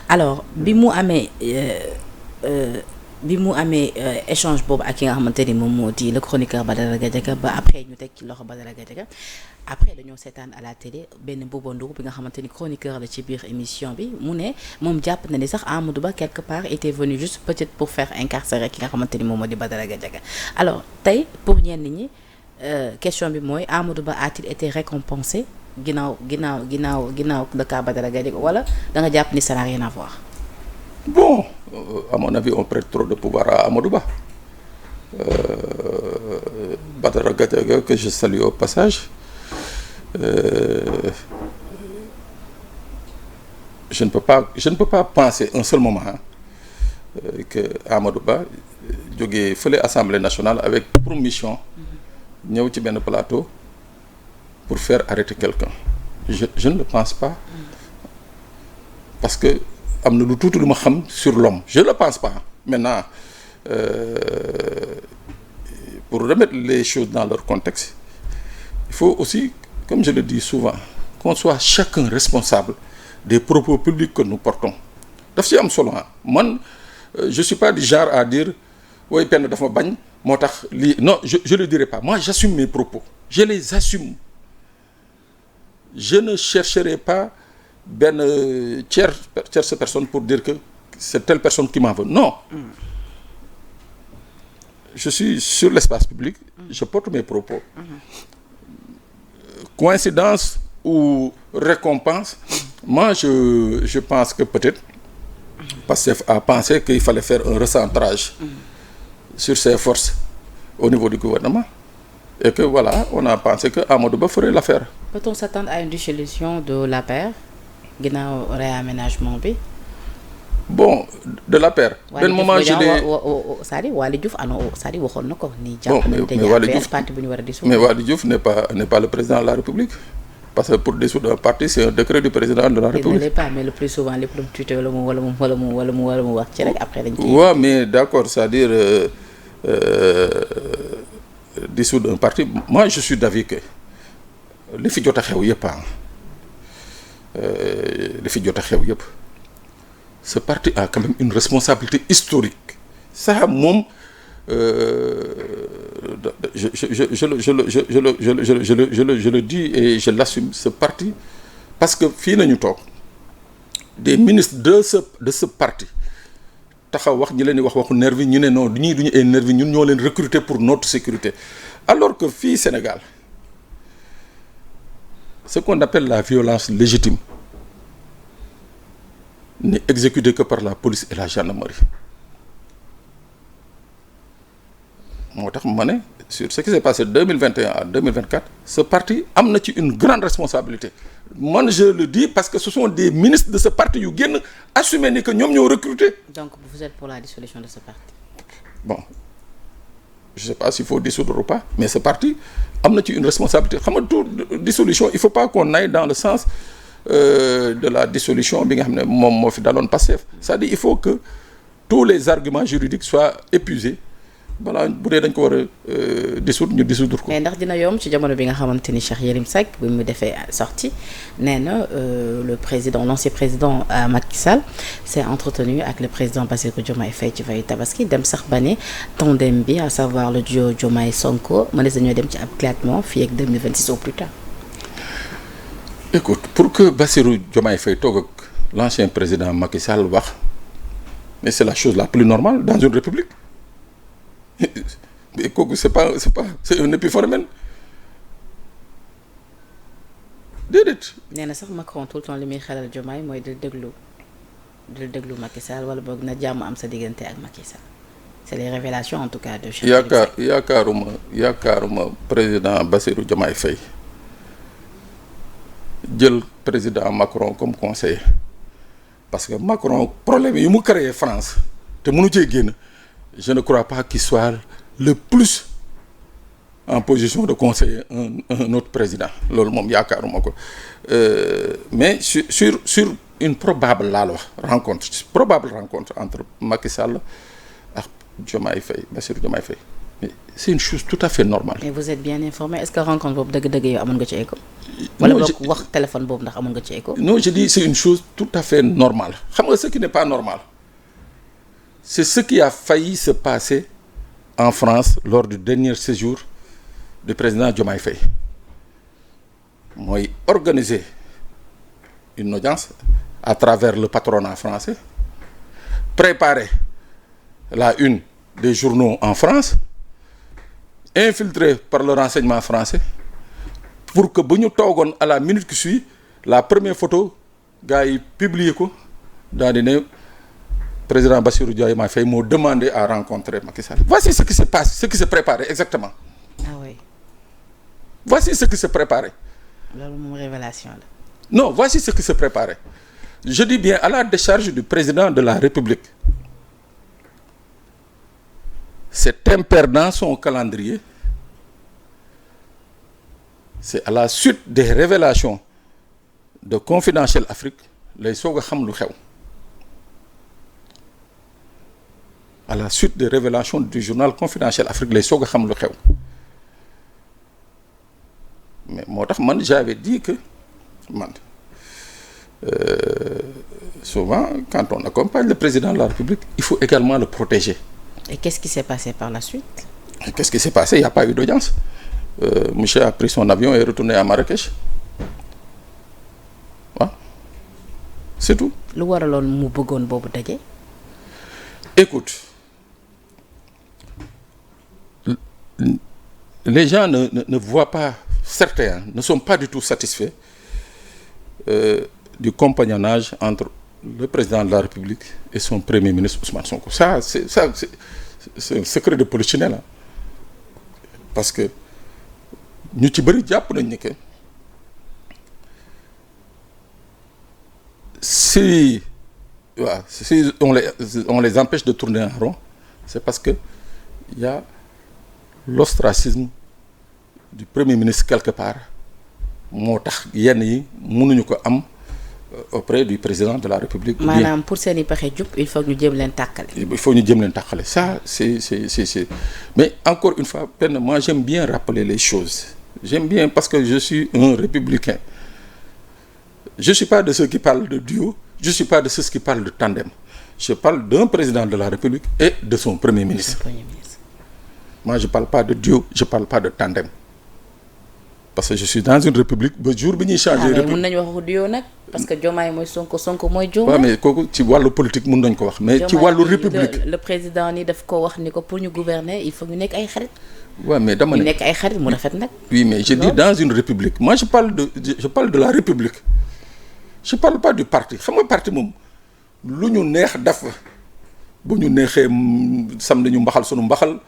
alors bi mu amee échange boobu ak ki nga xamante ni moom moo di le chroniqueur Badara Gadiaga ba après ñu teg ci loxo Badara Gadiaga après dañoo seetaan à la télé benn Bouba Ndour bi nga xamante ni chroniqueur la ci biir émission bi mu ne moom jàpp na ni sax Amadou Ba quelque part était venu juste peut-être pour faire incarcérer ki nga xamante ni moom moo di Badara Gadiaga alors tey pour ñenn ñi question bi mooy Amadou Ba a-t-il été récompensé ginnaaw le cas Badara Gadiaga wala da nga jàpp ni ça n'a rien à voir. Bon, à mon avis, on prête trop de pouvoir à Amadou Ba. Badara Gadiaga, que je salue au passage. Je ne peux pas penser un seul moment que Amadou Ba jógee fële Assemblée nationale avec pour mission ñëw ci benn plateau pour faire arrêter quelqu'un. Je ne le pense pas parce que am na lu tuuti lu ma xam sur l'homme je le pense pas maintenant pour remettre les choses dans leur contexte il faut aussi comme je le dis souvent qu'on soit chacun responsable des propos publics que nous portons daf ci am solo man je suis pas du genre à dire woy penn dafa bañ moo tax lii non je le dirai pas moi j'assume mes propos je les assume je ne chercherai pas benn tierce personne pour dire que c'est telle personne qui m'en veut non je suis sur l'espace public je porte mes propos coïncidence ou récompense moi je pense que peut-être Pastef a pensé qu'il fallait faire un recentrage sur ses forces au niveau du gouvernement et que voilà on a pensé que Amadou Ba ferait l'affaire. Peut-on s'attendre à une dissolution de l'APR ginnaaw réaménagement bi. Bon de l'APR. benn moment je l'ai c'est-à-dire Waly Diouf c'est-à-dire waxoon na ko ni jàpp nañu te APR parti bu ñu war a dissoudre. mais Waly Diouf n'est pas le président de la République parce que pour dissoudre un parti c'est un décret du président de la République. il ne l'est pas mais le plus souvent lépp lu mu tuité wala mu wax ci rek après dañ koy. waaw mais d'accord c'est-à-dire dissoudre un parti moi je suis d'avis que li fi jot a xew yëpp ce parti a quand même une responsabilité historique ça moom je le dis et je l'assume, ce parti, parce que fii nañu toog des ministres de ce parti taxaw wax ñi leen di wax waxu nervi ñu ne non ñii duñu ay nervi ñun ñoo leen recruter pour notre sécurité, alors que fii Sénégal ce qu'on appelle la violence légitime n'est exécutée que par la police et la gendarmerie. moo tax ma ne sur ce qui s'est passé 2021 à 2024 ce parti am na ci une grande responsabilité. Man je le dis parce que ce sont des ministres de ce parti yu génn assumer ni que ñoom ñoo recruter. Donc vous êtes pour la dissolution de ce parti? Bon, je sais pas s'il faut dissoudre ou pas, mais ce parti am na ci une responsabilité. Xam nga tout dissolution il faut pas qu'on aille dans le sens de la dissolution bi nga xam ne moom moo fi daloon Pastef. C'est-à-dire il faut que tous les arguments juridiques soient épuisés. Voilà, bu dee dañ ko war a dissoudre ñu dissoudre ko. mais ndax dina yomb ci jamono bi nga xamante ni Cheikh Yérim Seck bi mu defee sortie nee na l'ancien président Macky Sall s'est entretenu avec le président Bassirou Diomaye Faye ci veille Tabaski dem sax ba ne tandem bi à savoir le duo Diomaye Sonko mënees nañoo dem ci ab éclatement fii ak 2026 au plus tard. Écoute, pour que Bassirou Diomaye Faye toog ak l'ancien président Macky Sall wax, mais c'est la chose la plus normale dans une république. Mais kooku c'est un épiphénomène déedéet. nee na sax Macron tout le temps li muy xelal Diomaye mooy di déglu Macky Sall wala boog na jàmm am sa diggante ak Macky Sall. C'est les révélations en tout cas de Cheikh. yaakaaruma président Bassirou Diomaye Faye jël président Macron comme conseiller parce que Macron problème yi mu créé France te mënu cee génn. Je ne crois pas qu'il soit le plus en position de conseiller un autre président loolu moom yaakaaruma ko mais sur une probable rencontre entre Macky Sall ak Bassirou Diomaye Faye mais c'est une chose tout à fait normale. Mais vous êtes bien informé, est-ce que rencontre boobu dëgg-dëgg yow amoon nga ci écho. wala boog wax téléphone boobu ndax amoon nga ci écho. Non, je dis c'est une chose tout à fait normale. Xam nga ce qui n'est pas normal. C'est ce qui a failli se passer en France lors du dernier séjour du président Diomaye Faye. Mooy organiser une audience à travers le patronat français, préparer la une des journaux en France, infiltré par le renseignement français, pour que bu ñu toogoon à la minute qui suit la première photo gars yi publier ko daal di ne président Bassirou Diomaye Faye moo demandé à rencontrer Macky Sall. Voici ce qui se passe, ce qui se préparait exactement. Ah oui. Voici ce qui se préparait. loolu moom révélation la. Non, voici ce qui se préparait. Je dis bien à la décharge du président de la République. C'est impair dans son calendrier. C'est à la suite des révélations de Confidentiel Afrique lay soog a xam lu xew. À la suite des révélations du journal Confidentiel Afrique lay soog a xam lu xew. Mais moo tax man j'avais dit que man souvent quand on accompagne le président de la République il faut également le protéger. Et qu'est-ce qui s'est passé par la suite? Qu'est-ce qui s'est passé? Il n'y a pas eu d'audience. Monsieur a pris son avion et est retourné à Marrakech. Waaw c'est tout. Lu waraloon mu bëggoon boobu daje. Écoute, les gens ne voient pas, certains ne sont pas du tout satisfaits du compagnonnage entre le président de la République et son premier ministre Ousmane Sonko. C'est un secret de polichinelle, hein. Parce que ñu ci bëri jàpp nañ ni que si on les empêche de tourner en rond, c'est parce que il y a l'ostracisme du premier ministre quelque part moo tax yenn yi mënuñu ko am auprès du président de la République. Maanaam pour seen i pexe jub il faut ñu jéem leen tàkkale. Il faut ñu jéem leen tàkkale. Ça c'est mais encore une fois moi j'aime bien rappeler les choses. J'aime bien parce que je suis un républicain. Je suis pas de ceux qui parlent de duo, je suis pas de ceux qui parlent de tandem. je parle d'un président de la République et de son premier ministre. Moi je parle pas de duo, je parle pas de tandem. Parce que je suis dans une république ba jour bi ñuy changer. république mun nañu wax duo nag parce que Diomaye mooy Sonko mooy Diomaye. waaw mais kooku ci wàllu politique mun nañ ko wax. mais ci wàllu république le président ni daf ko wax ni ko pour ñu gouverner il faut ñu nekk ay xarit. waaw mais dama ne ñu nekk ay xarit mu rafet nag. oui mais je dis dans une république moi je parle de la république je parle pas du parti xam nga parti moom lu ñu neex def bu ñu neexee sam nañu mbaxal sunu mbaxal.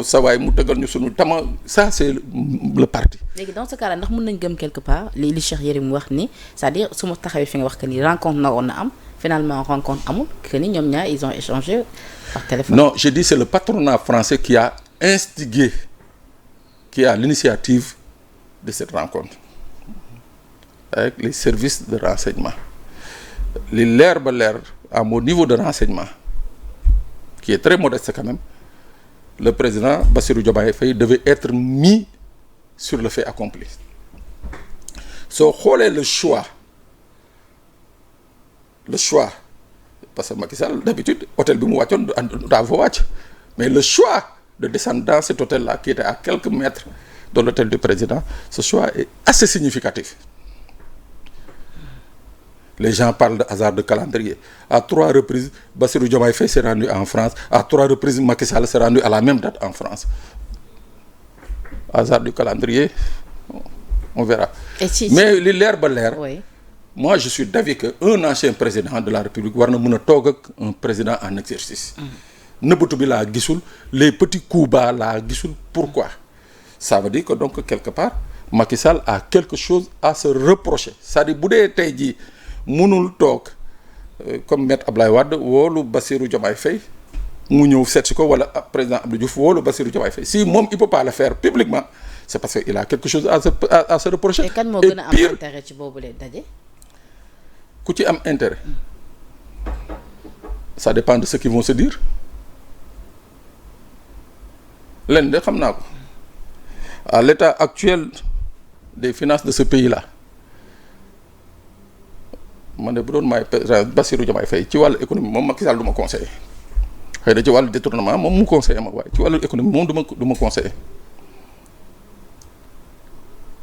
sa waay mu tëggal ñu sunu tama ça c'est le parti. léegi dans ce cas là ndax mën nañ gëm quelque part li Cheikh Yérim wax ni c'est-à-dire su ma taxawee fi nga wax que ni rencontre naroon na am finalement rencontre amul que ni ñoom ñaar ils ont échangé par téléphone. non je dis c'est le patronat français qui a instigé qui a l'initiative de cette rencontre avec les services de renseignement li leer ba leer à mon niveau de renseignement qui est très modeste quand même. Le président Bassirou Diomaye Faye devait être mis sur le fait accompli soo xoolee le choix parce que Macky Sall d'habitude hôtel bi mu wàccoon daa fa wàcc mais le choix de descendre dans cet hôtel là qui était à quelques mètres de l'hôtel du président ce choix est assez significatif. Les gens parlent de hasard de calendrier. À 3 reprises, Bassirou Diomaye Faye s'est rendu en France. À 3 reprises, Macky Sall s'est rendu à la même date en France. Hasard du calendrier, on verra. Mais li leer ba leer. Oui. Moi, je suis d'avis que un ancien président de la République war na mën a toog ak un président en exercice. nëbbatu bi laa gisul les petits coups bas laa gisul. Pourquoi? Ça veut dire que donc quelque part Macky Sall a quelque chose à se reprocher. C'est-à-dire bu dee tey jii. mënul toog comme maître Ablaye Wade woolu Bassirou Diomaye Faye mu ñëw seet si ko wala président Abdou Diouf woolu Bassirou Diomaye Faye si moom il peut pas le faire publiquement c'est parce que il a quelque chose à se reprocher. et kan moo gën a am intérêt ci boobu lay daje. ku ci am intérêt ça dépend de ce qu'ils vont se dire len de xam naa ko à l'état actuel des finances de ce pays-là. man de bu doon maay Bassirou Diomaye Faye ci wàllu économie moom Macky Sall du ma conseiller xëy na ci wàllu détournement moom mu conseiller ma waaye ci wàllu économie moom du ma conseiller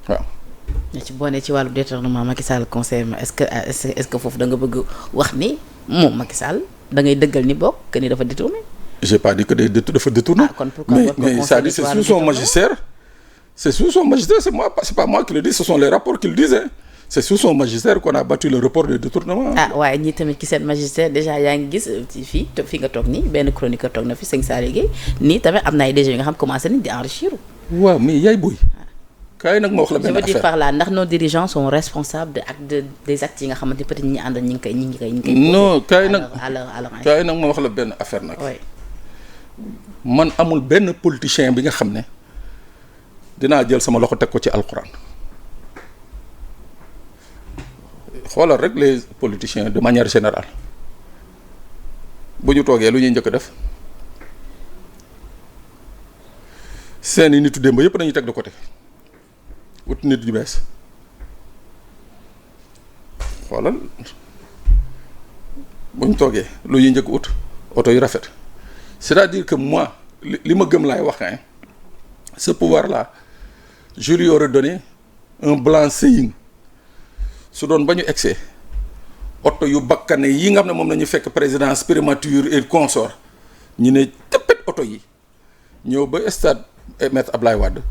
waaw. ci boo nee ci wàllu détournement Macky Sall conseiller ma est-ce que foofu da nga bëgg wax ni moom Macky Sall da ngay dëggal ni bokk que ni dafa détourné. j'ai pas dit que dafa détourné. kon pourquoi mais ça dit c'est sous son magistère. c'est pas moi qui le dis ce sont les rapports qui le disent hein. C'est sous son magistère qu'on a battu le report des détournements. waaye ñii tamit ci seen magistère déjà yaa ngi gis fii nga toog nii benn chroniqueur toog na fi Sëñ Saliou Guèye nii tamit am na ay DG yi nga xam commencé nañ di enrichir. waaw mais yaay booy. kaay nag ma wax la benn affaire je veux dire par là ndax nos dirigeants sont responsables des actes yi nga xamante peut-être ñi àndal ñi ngi koy. non kaay nag alors kaay nag ma wax la benn affaire nag. oui. man amul benn politicien bi nga xam ne dinaa jël sama loxo teg ko ci alxuraan. xoolal rek les politiciens de manière générale bu ñu toogee lu ñuy njëkk def seeni nitu démb yëpp dañuy teg de côté ut nit yu bees xoolal bu ñu toogee lu ñuy njëkk ut oto yu rafet c'est-à-dire que moi li ma gëm laay wax hein ce pouvoir là je lui aurais donné un blanc-seing su doon ba ñu egsee oto yu bakkane yi nga xam ne moom la ñu fekk présidence primature et consort ñu ne tëppet oto yi ñëw ba stade maître Ablaye Wade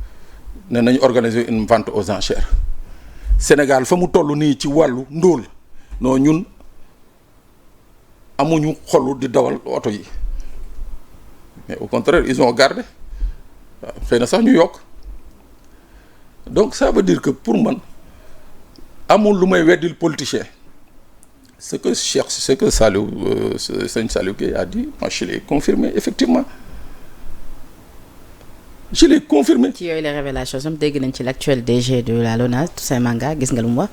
ne nañu organiser une vente aux enchères Sénégal fa mu toll nii ci wàllu ndóol non ñun amuñu xolu di dawal oto yi mais au contraire ils ont gardé waaw xëy na sax ñu yokk donc ça veut dire que pour man amul lu may weddil politicien ce que Sëñ Saliou Guèye a dit moi je l'ai confirmé effectivement je l'ai confirmé. ci yooyu les révélations am dégg nañ ci l'actuel DG de la LONASE Toussaint Manga gis nga lu mu wax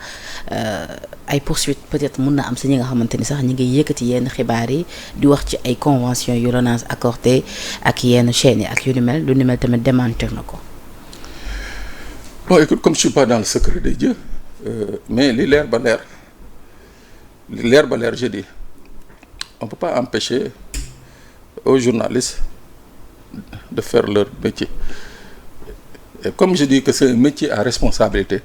ay poursuites peut-être mun na am si ñi nga xamante ni sax ñi ngi yëkkati yenn xibaar yi di wax ci ay conventions yu LONASE accordé ak yenn chaînes yi ak yu ni mel lu ni mel tamit démentir na ko. bon écoute comme je suis pas dans le secret de Dieu mais li leer ba leer je dis on peut pas empêcher aux journalistes de faire leur métier et comme je dis que c'est un métier à responsabilité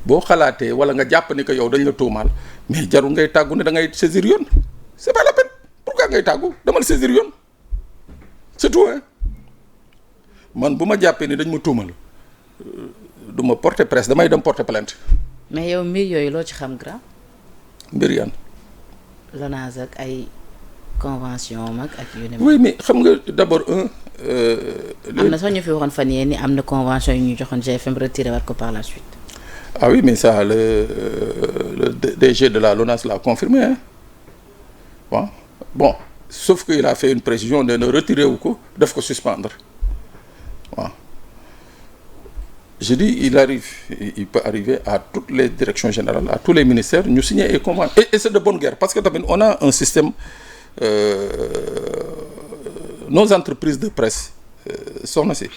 boo xalaatee wala nga jàpp ni que yow dañ la tuumaal mais jarul ngay tàggu ne da ngay saisir yoon c'est pas la peine pourquoi ngay tàggu demal saisir yoon c'est tout hein man bu ma jàppee ni dañ ma tuumal du ma porter presse damay dem porter plainte. mais yow mbir yooyu loo ci xam grand. mbir yan. LONASE ak ay convention mag ak yu ne. oui mais xam nga d'abord am na sax ñu fi waxoon fan yii ni am na convention yu ñu joxoon GFM retiré war ko par la suite. ah oui mais ça le DG de la LONASE l'a confirmé hein bon sauf que il a fait une précision de ne retirer wu ko daf ko suspendre waaw je dis il peut arriver à toutes les directions générales à tous les ministères ñu signer ay commandes et c'est de bonne guerre parce que tamit on a un système nos entreprises de presse soxna si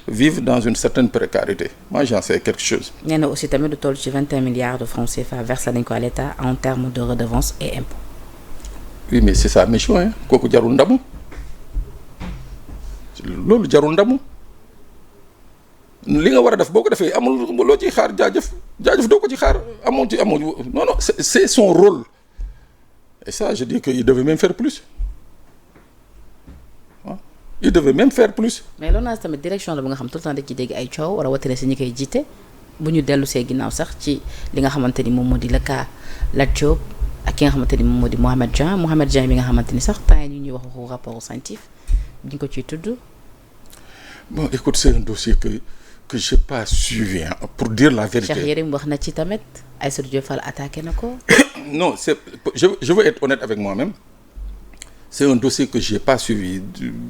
vivent dans une certaine précarité moi j'en sais quelque chose. nee na aussi tamit du toll ci 21 milliards de francs CFA versé nañ ko à l'État en termes de redevances et impôts. oui mais c'est sa mission hein kooku jarul ndamu loolu jarul ndamu li nga war a def boo ko defee amul loo ciy xaar jaajëf doo ko ci xaar amul non c'est son rôle et ça je dis que il devait même faire plus il devait même faire plus. mais LONASE tamit direction la bu nga xam tout le temps da ci dégg ay coow war a watane si ñi koy jiite bu ñu dellu see ginnaaw sax ci li nga xamante ni moom moo di le cas Lat Diop ak ki nga xamante ni moom moo di Mohamed Dieng bi nga xamante ni sax temps yi ñuy wax waxu rapport scientifique ñu ko ciy tudd. bon écoute c'est un dossier que j'ai pas suivi hein, pour dire la vérité. Cheikh Yérim wax na ci tamit Aïssatou Diop Fall attaqué na ko. non je veux être honnête avec moi-même c'est un dossier que j'ai pas suivi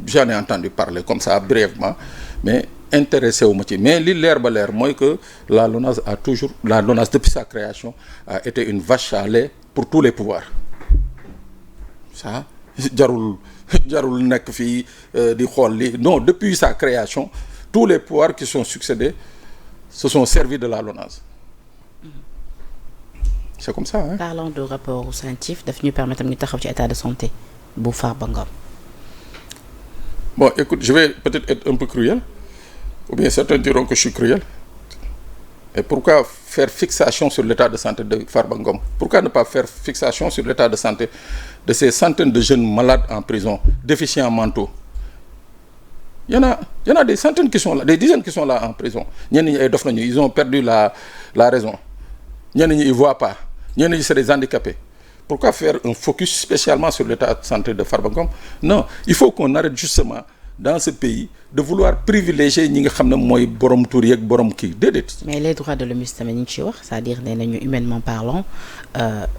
j'en ai entendu parler comme ça brièvement mais intéressé wu ma ci mais li leer ba leer mooy que la LONASE depuis sa création a été une vache à lait pour tous les pouvoirs ça jarul nekk fii di xool li non depuis sa création tous les pouvoirs qui sont succédés se sont servis de la LONASE c'est comme ça hein. Parlant de rapport scientifique daf ñu permettre ñu taxaw ci état de santé bu Farba Ngom. bon écoute je vais peut-être être un peu cruel ou bien certains diront que je suis cruel et pourquoi faire fixation sur l'état de santé de Farba Ngom pourquoi ne pas faire fixation sur l'état de santé de ces centaines de jeunes malades en prison déficients mentaux il y en a des centaines qui sont là des dizaines qui sont là en prison ñenn ñi ay dof nañu ils ont perdu la raison ñenn ñi ils voient pas ñenn ñi c'est des handicapés pourquoi faire un focus spécialement sur l'état de santé de Farba Ngom non il faut qu'on arrête justement dans ce pays de vouloir privilégier ñi nga xam ne mooy borom tur yeeg borom kii déedéet. mais les droits de l'homme tamit ñu ngi ciy wax c'est-à-dire nee nañu humainement parlant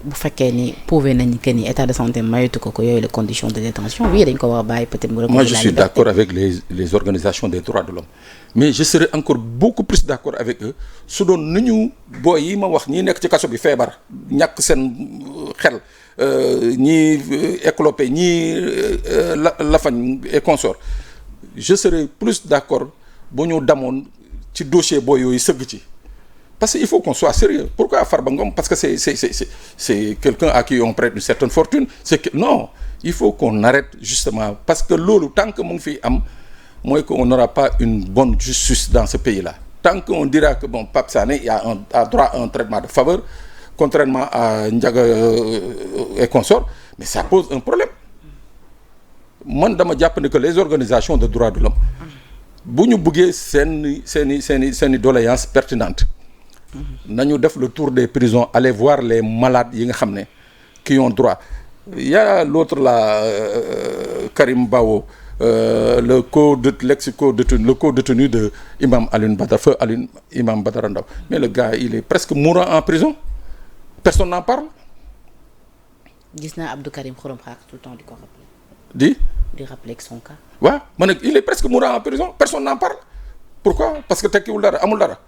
bu fekkee ni prouvé nañu que ni état de santé mayatu ko yooyu les conditions de détention oui dañ ko war a bàyyi peut-être mu moi je suis d'accord avec les organisations des droits de l'homme mais je serais encore beaucoup plus d'accord avec eux su doon nu ñu booy yi ma wax ñi nekk ci kaso bi feebar ñàkk seen xel ñii éclopé ñii lafañ et consorts je serais plus d'accord bu ñu damoon ci dossier booy yooyu sëgg ci parce que il faut qu'on soit sérieux pourquoi Farba Ngom parce que c'est quelqu'un à qui on prête une certaine fortune non il faut qu'on arrête justement parce que loolu tant que mu ngi fiy am mooy qu'on n'aura pas une bonne justice dans ce pays-là tant qu'on dira que bon Pape Sané a droit à un traitement de faveur contrairement à Ndiaga et consorts mais ça pose un problème man dama jàpp ne que les organisations de droits de l'homme bu ñu bëggee seeni doléances pertinentes nañu def le tour des prisons aller voir les malades yi nga xam ne qui ont droit il y a l'autre là Karim Bao le co-détenu de Imam Alioune Badara Imam Badara Ndao mais le gars il est presque mourant en prison personne n'en parle. gis naa Abdou Karim Xurum Xaq tout le temps di ko rappeler. di rappeler ak son cas. waaw ma ne il est presque mourant en prison personne n'en parle pourquoi parce que tekkiwul dara amul dara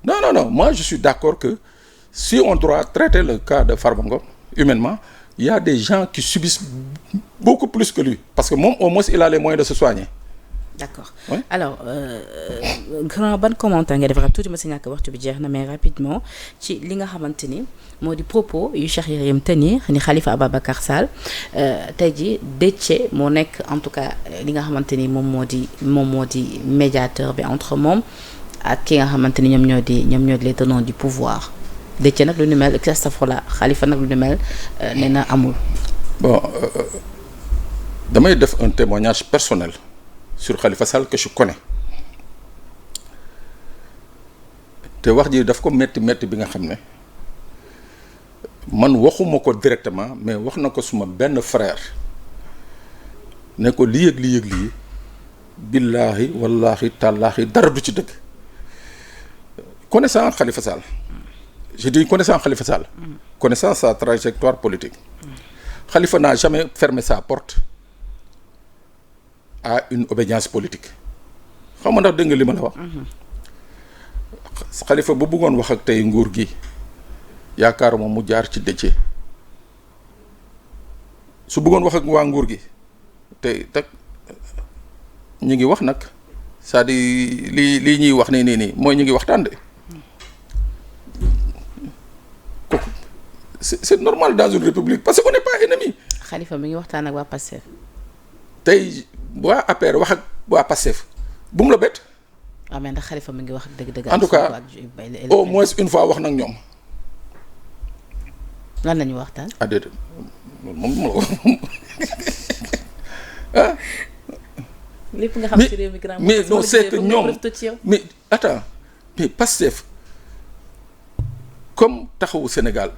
non moi je suis d'accord que si on doit traiter le cas de Farba Ngom humainement il y a des gens qui subissent beaucoup plus que lui parce que moom au moins il a les moyens de se soigner d'accord alors grand ban commentaire nga def rek tuuti ma si ñàkk waxtu bi jeex na mais rapidement ci li nga xamante ni moo di propos yu Cheikh Yérim tenir ni Khalifa Ababacar Sall tey ji Déthié moo nekk en tout cas li nga xamante ni moom moo di médiateur bi entre moom ak ki nga xamante ni ñoom ñoo di les tenants du pouvoir Déthié nag lu ni mel astafurlah Khalifa nag lu ni mel nee na amul. bon damay def un témoignage personnel sur Khalifa Sall que je connais te wax ji daf ko metti bi nga xam ne man waxuma ko directement mais wax na ko suma benn frère ne ko lii ak lii billaahi wallaahi tallaahi dara du ci dëgg connaissant Khalifa Sall je dis connaissant Khalifa Sall connaissant sa trajectoire politique Khalifa n'a jamais fermé sa porte à une obédience politique xam nga ndax dégg nga li ma la wax Khalifa bu bëggoon wax ak tey nguur gi yaakaaruma mu jaar ci Déthié su bëggoon wax ak waa nguur gi tey teg ñu ngi wax nag c'est-à-dire lii ñuy wax nii mooy ñu ngi waxtaan de kooku c'est normal dans une république parce qu'on n'est pas ennemis. Khalifa mi ngi waxtaan ak waa Pastef. tey waa APR wax ak waa Pastef bu mu la bett. waaw mais ndax Khalifa mi ngi wax ak dëgg-dëgg. en tout cas au moins une fois wax nag ñoom. lan la ñu waxtaan. ah déedéet moom la wax ah. lépp nga xam ci réew mi grand mais non c'est que ñoom mais attends mais Pastef comme taxawu Sénégal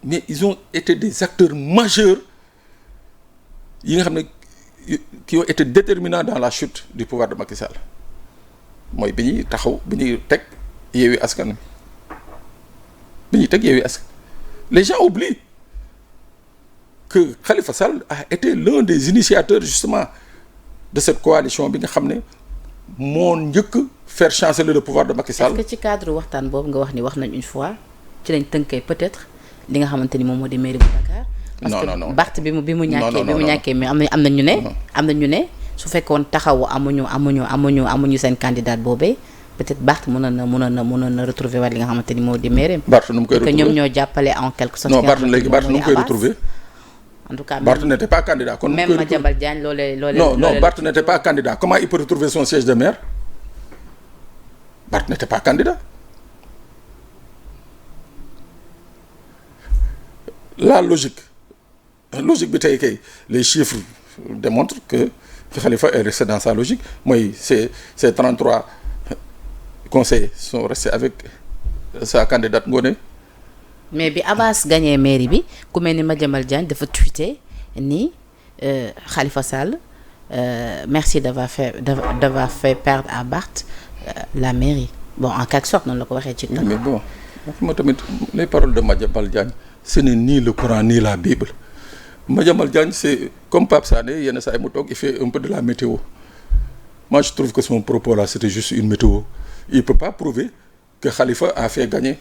mais ils ont été des acteurs majeurs yi nga xam ne qui ont été déterminants dans la chute du pouvoir de Macky Sall mooy bi ñuy taxaw bi ñuy teg Yewwi Askan Wi les gens oublient que Khalifa Sall a été l'un des initiateurs justement de cette coalition bi nga xam ne moo njëkk faire chanceler le pouvoir de Macky Sall. est-ce que ci cadre waxtaan boobu nga wax ni wax nañ une fois ci lañ tënkee peut-être li nga xamante ni moom moo di mairie bu Dakar. non Barth bi mu ñàkkee mais am na ñu ne su fekkoon taxawu amuñu seen candidat boobee peut-être Barth mënoon na retrouver waat li nga xamante ni moo di mairie. Barth nu mu koy retrouver que ñoom ñoo jàppale en quelque sorte. non Barth léegi Barth nu mu koy retrouver. En tout cas, Barth n'était pas candidat. Même Madiambal Diagne, non, Barth n'était pas candidat. Comment il peut retrouver son siège de maire? Barth n'était pas candidat. La logique bi tey kay les chiffres démontrent que Khalifa est resté dans sa logique. Moi, ces 33 conseillers sont restés avec sa candidate Ngoné. mais bi Abbas gagné mairie bi ku mel ni Madiambal Diagne dafa tweeté ni Khalifa Sall merci d'avoir fait perdre à Barth la mairie bon en quelque sorte noonu la ko waxee ci. mais bon xam nga tamit les paroles de Madiambal Diagne ce n'est ni le Coran ni la Bible Madiambal Diagne c'est comme Pape Sané yenn saa yi mu toog il fait un peu de la météo moi je trouve que son propos là c'était juste une météo il peut pas prouver que Khalifa a fait gagner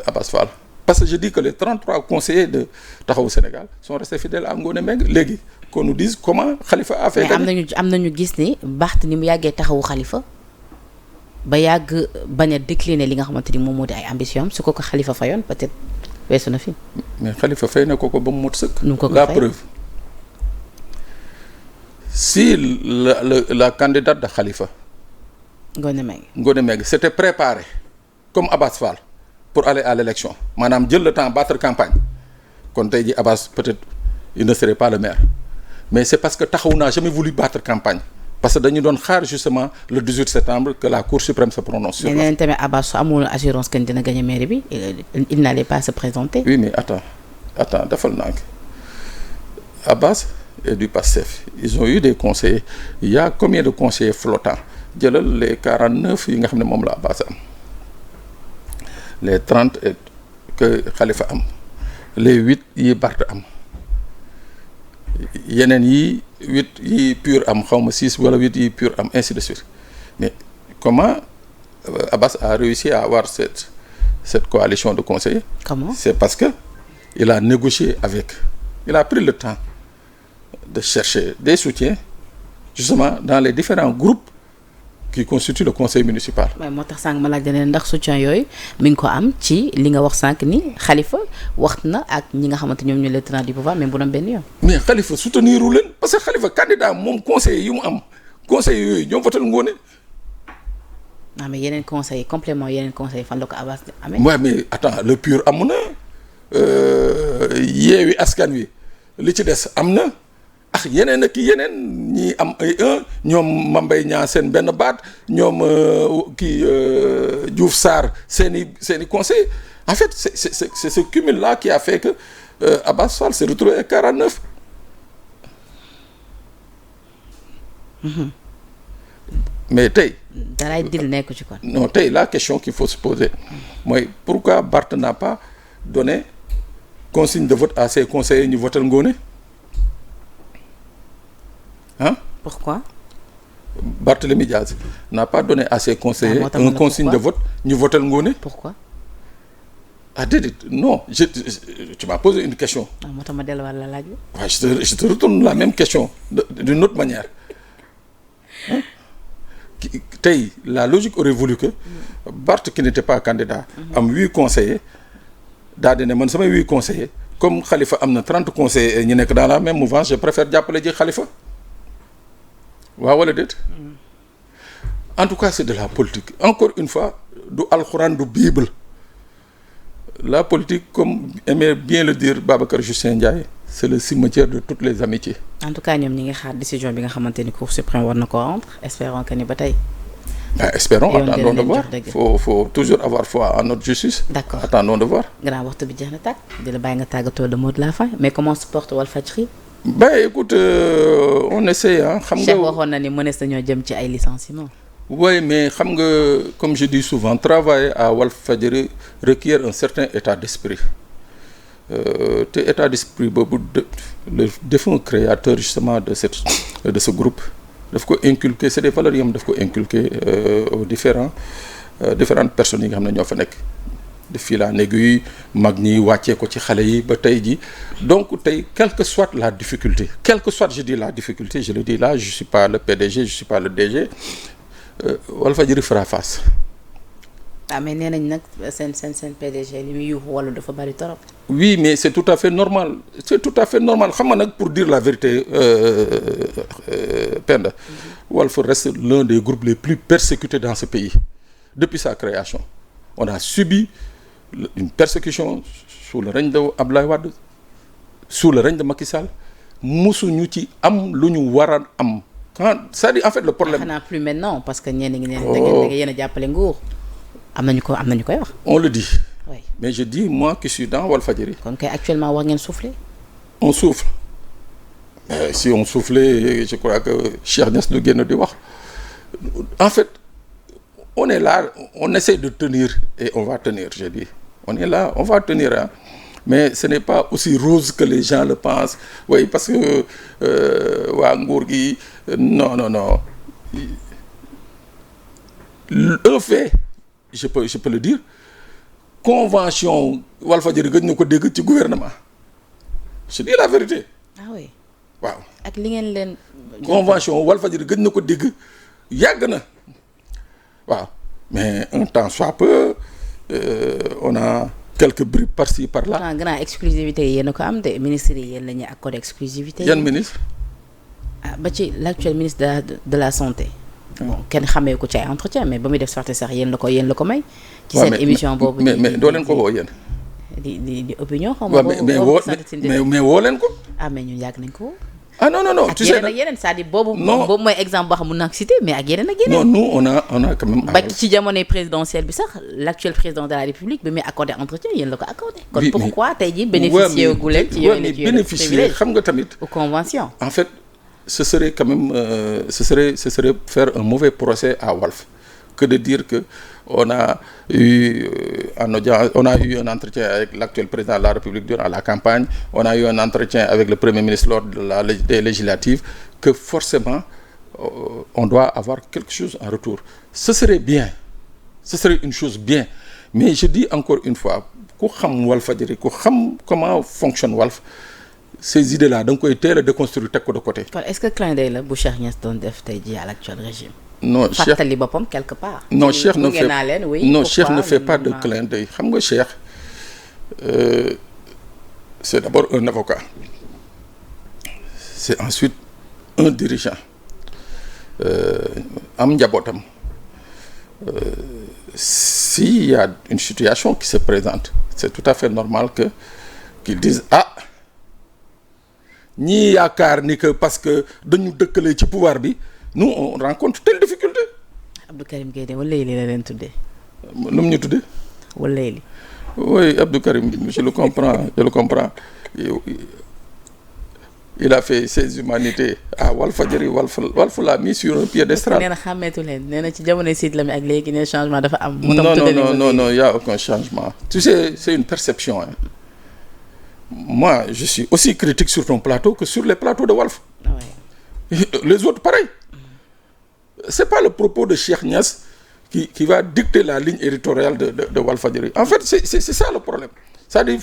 Abass Fall parce que je dis que les 33 conseillers de Taxawu Sénégal sont restés fidèles à Ngoné Mbengue léegi qu'on nous dise comment Khalifa a fait gagner. mais am nañu gis ni Barth ni mu yàggee taxawu Khalifa ba yàgg bañ a décliner li nga xamante ni moom moo di ay ambition am su ko Khalifa fayoon peut-être weesu na fi. mais Khalifa fay na ko ba mu mot sëkk. nu ko la preuve si la candidate de Khalifa. Ngoné Mbengue c'était préparé comme Abass Fall. pour aller à l'élection maanaam jël le temps battre campagne kon tey ji Abass peut-être il ne serait pas le maire mais c'est parce que Taxawu n'a jamais voulu battre campagne parce que dañu doon xaar justement le 18 septembre que la Cour suprême se prononce sur mais tamit Abass su amul assurance que dina gagner mairie bi il n'allait pas se présenter. oui mais attends defal naa Abass et du PASTEF ils ont eu des conseillers il y a combien de conseillers flottants jëlal les 49 yi nga xam ne moom la Abass am les 30 que Khalifa am les 8 yi Barth am yeneen yi 8 yi pur am xaw ma 6 wala 8 yi pur am ainsi de suite mais comment Abass a réussi à avoir cette coalition de conseillers? Comment? C'est parce que il a négocié avec, il a pris le temps de chercher des soutiens justement dans les différents groupes qui constituent le conseil municipal. waaye moo tax sànq ma laaj ne ndax soutien yooyu mi ngi ko am ci li nga wax sànq ni Khalifa wax na ak ñi nga xamante ñoom ñu les tenants du pouvoir même bu doon benn yoon. mais Khalifa soutenir wu leen parce que Khalifa candidat moom conseiller yi mu am conseiller yooyu ñoom votal Ngoné. ah mais yeneen conseil complément yeneen conseil fan la ko Abass amee. waaw mais attends le PUR am na Yewwi Askan Wi li ci des am na ak yeneen ak yeneen ñi am ay ñoom Mambay Niang seen benn baat ñoom Diouf Sarr seen i conseil en fait c'est ce cumul là qui a fait que Abass Fall s'est retrouvé à 49. mais tey. daraay dil nekku ci kon. non tey la question qu'il faut se poser mooy pourquoi Barth n'a pas donné consigne de vote à ses conseillers ñu votal Ngoné ah. pourquoi. Barthélémy Diaz n'a pas donné à ses conseillers un consigne de vote ñu votal Ngoné. pourquoi. ah déedéet non tu m'as posé une question. moo tax ma delluwaat la laaj bi. waaw je te retourne la même question d'une autre manière. tey la logique aurait voulu que Barth qui n'était pas candidat am 8 conseillers daa di ne man samay 8 conseillers comme Khalifa am na 30 conseillers ñu nekk dans la même mouvance je préfère jàppale ji Khalifa waaw wala déet en tout cas c'est de la politique encore une fois du alxuraan du bible la politique comme aimait bien le dire Babacar Justin Ndiaye c'est le cimetière de toutes les amitiés. en tout cas ñoom ñi ngi xaar décision bi nga xamante ni Cour suprême war na ko rendre espérons que ni ba tey. espérons attendons de voir faut toujours avoir foi en notre justice. d'accord attendons de voir. gannaaw waxtu bi jeex na tàkk di la bàyyi nga tàggatoo le mot de la fin mais comment se porte Walfadjri. écoute on essaie xam nga. Cheikh waxoon na ni mënees nañoo jëm ci ay licenciements. oui mais xam nga comme je dis souvent travailler à Walfadjri requiert un certain état d'esprit. te état d'esprit boobu le défunt créateur justement de ce groupe daf ko inculquer c'est des valeurs yi daf ko inculquer aux différentes personnes yi nga xam ne ñoo fa nekk de fil en aiguille mag ñi wàccee ko ci xale yi ba tey ji donc tey quelle que soit la difficulté quelle que soit je dis la difficulté je le dis là je suis pas le PDG je suis pas le DG Walfadjri fera face. mais nee nañ nag seen PDG li muy yuuxu wala dafa bari torop. oui mais c'est tout à fait normal xam nga nag pour dire la vérité Penda Walf reste l'un des groupes les plus persécutés dans ce pays depuis sa création on a subi une persécution sous le règne de Abdoulaye Wade sous le règne de Macky Sall musuñu ci am lu ñu war a am c'est-à-dire en fait le problème. xanaa plus maintenant parce que ñenn ñi ne da ngeen yéen a jàppale nguur. am nañu koy wax. on le dit. oui mais je dis moi qui suis dans Walfadjri. kon kay actuellement war ngeen souffler. on souffle mais si on soufflait je crois que Cheikh Niass lu génn di wax en fait on est là on essaie de tenir et on va tenir je dis on est là on va tenir mais ce n'est pas aussi rose que les gens le pensent oui parce que waa nguur gi non un fait. je peux le dire convention Walfadjri gëj na ko dégg ci gouvernement je dis la vérité. ah oui. waaw ak li ngeen leen. convention Walfadjri gëj na ko dégg yàgg na waaw mais un temps soit peu on a quelques bribes par-ci par-là. grand exclusivité yi yéen a ko am de ministre yi yéen la ñuy accordé exclusivité. yan ministre. ba ci l'actuel ministre de la santé. bon kenn xamee ko ci ay entretien mais ba muy def sorti sax yéen la ko may. ci seen émission boobu. mais doo leen ko woo yéen. di opinion. xaw ma mais woo leen ko. mais ñun yàgg nañ ko. non tu sais ak yeneen c'est-à-dire boobu mooy exemple boo xam mun naa citer mais ak yeneen ak yeneen. non nous on a quand même. ba ci jamonoy présidentielle bi sax l'actuel président de la République bi muy accordé entretien yéen la ko accordé. kon pourquoi tey jii bénéficier gu leen ci yooyu bénéficier xam nga tamit. aux conventions. en fait ce serait quand même ce serait faire un mauvais procès à Walf que de dire que on a eu un entretien avec l'actuel président de la République durant la campagne, on a eu un entretien avec le Premier ministre lors des législatives, que forcément on doit avoir quelque chose en retour. Ce serait bien, ce serait une chose bien, mais je dis encore une fois, ku xam Walfadjri ku xam comment fonctionne Walf, ces idées là da nga koy teel a déconstruire teg ko de côté. kon est-ce que clin d'œil la bu Cheikh Niass doon def tey jii à l'actuel régime. non Cheikh fàttali boppam quelque part. non Cheikh ne fait Cheikh ne fait pas de non. clin d'œil xam nga Cheikh c'est d'abord un avocat c'est ensuite un dirigeant am njabootam s'il y a une situation qui se présente c'est tout à fait normal qu'ils disent ñii yaakaar ni que parce que dañu dëkkale ci pouvoir bi nous on rencontre telle difficulté. Abdou Karim Gueye de Walayli la leen tuddee. nu mu ñu tuddee. Walayli. oui Abdou Karim je le comprends il a fait ses humanités à Walfadjri Walf l'a mis sur un piédestal. nee na xàmmeetu leen nee na ci jamonoy Sidy Lamine ak léegi ne changement dafa am. non il y a aucun changement. tu sais c'est une perception hein. Moi je suis aussi critique sur ton plateau que sur les plateaux de Walf. Ouais. Les autres pareil. C'est pas le propos de Cheikh Niass qui va dicter la ligne éditoriale de Walfadjri. En fait c'est ça le problème. C'est-à-dire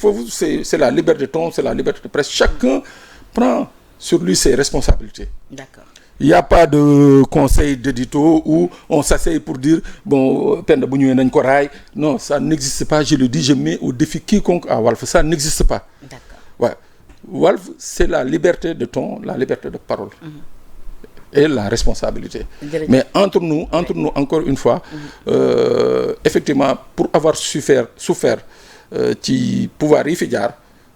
c'est la liberté de ton, c'est la liberté de presse. Chacun prend sur lui ses responsabilités. D'accord. Il n'y a pas de conseil d'édito où on s'asseye pour dire bon Penda bu ñëwee nañ ko raay. Non, ça n'existe pas. Je le dis, je mets au défi quiconque à Walf. Ça n'existe pas. D'accord. Ouais. Walf, c'est la liberté de ton, la liberté de parole. Et la responsabilité. Mais entre nous encore une fois, effectivement, pour avoir souffert ci pouvoir yi fi jaar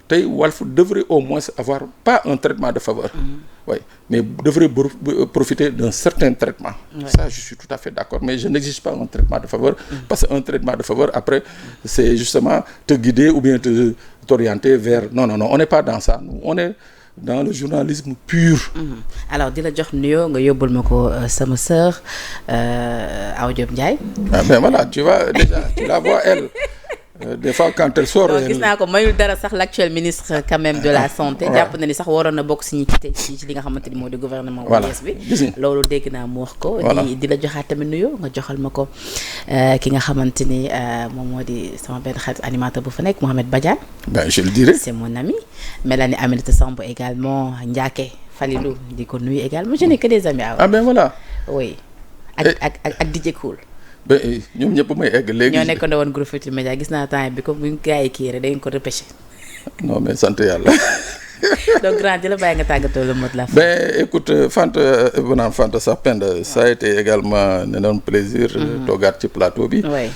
tey Walf devrait au moins avoir pas un traitement de faveur. Oui, mais devrait profiter d'un certain traitement. Ça, je suis tout à fait d'accord, mais je n'exige pas un traitement de faveur parce qu'un traitement de faveur après c'est justement te guider ou bien t'orienter vers non, on n'est pas dans ça. Nous, on est dans le journalisme pur. Alors di la jox nuyoo nga yóbbul ma ko sama sœur Awa Diop Ndiaye. Ah ben voilà, tu vois déjà, tu la vois elle. Des fois quand elle sort. gis naa ko mayul dara sax l'actuel ministre quand même de la santé. jàpp na ni sax waroon na bokk si ñi ci li nga xamante ni moo di gouvernement bu yees bi. loolu dégg naa mu wax ko. di la joxaat tamit nuyoo nga joxal ma ko ki nga xamante ni moom moo di sama benn xarit animateur bu fa nekk Mohamed Badiane. Ben je le dirai. C'est mon ami. Mélanie Aminata Samb également Ndiaké Falilou di ko nuyu également je n'ai que des amis. Ah ben voilà. Oui ak DJ Cool. ba ñoom ñëpp may egg léegi. ñoo nekkoon woon groupe Futurs Médias gis naa temps bi ko bu gars yi kii rek dañ ko repêché. non mais sant yàlla. donc grand di la bàyyi nga tàggatoo le mot de la fin. Ben écoute Fanta sax Penda ça a été également un énorme plaisir. toogaat ci plateau bi. oui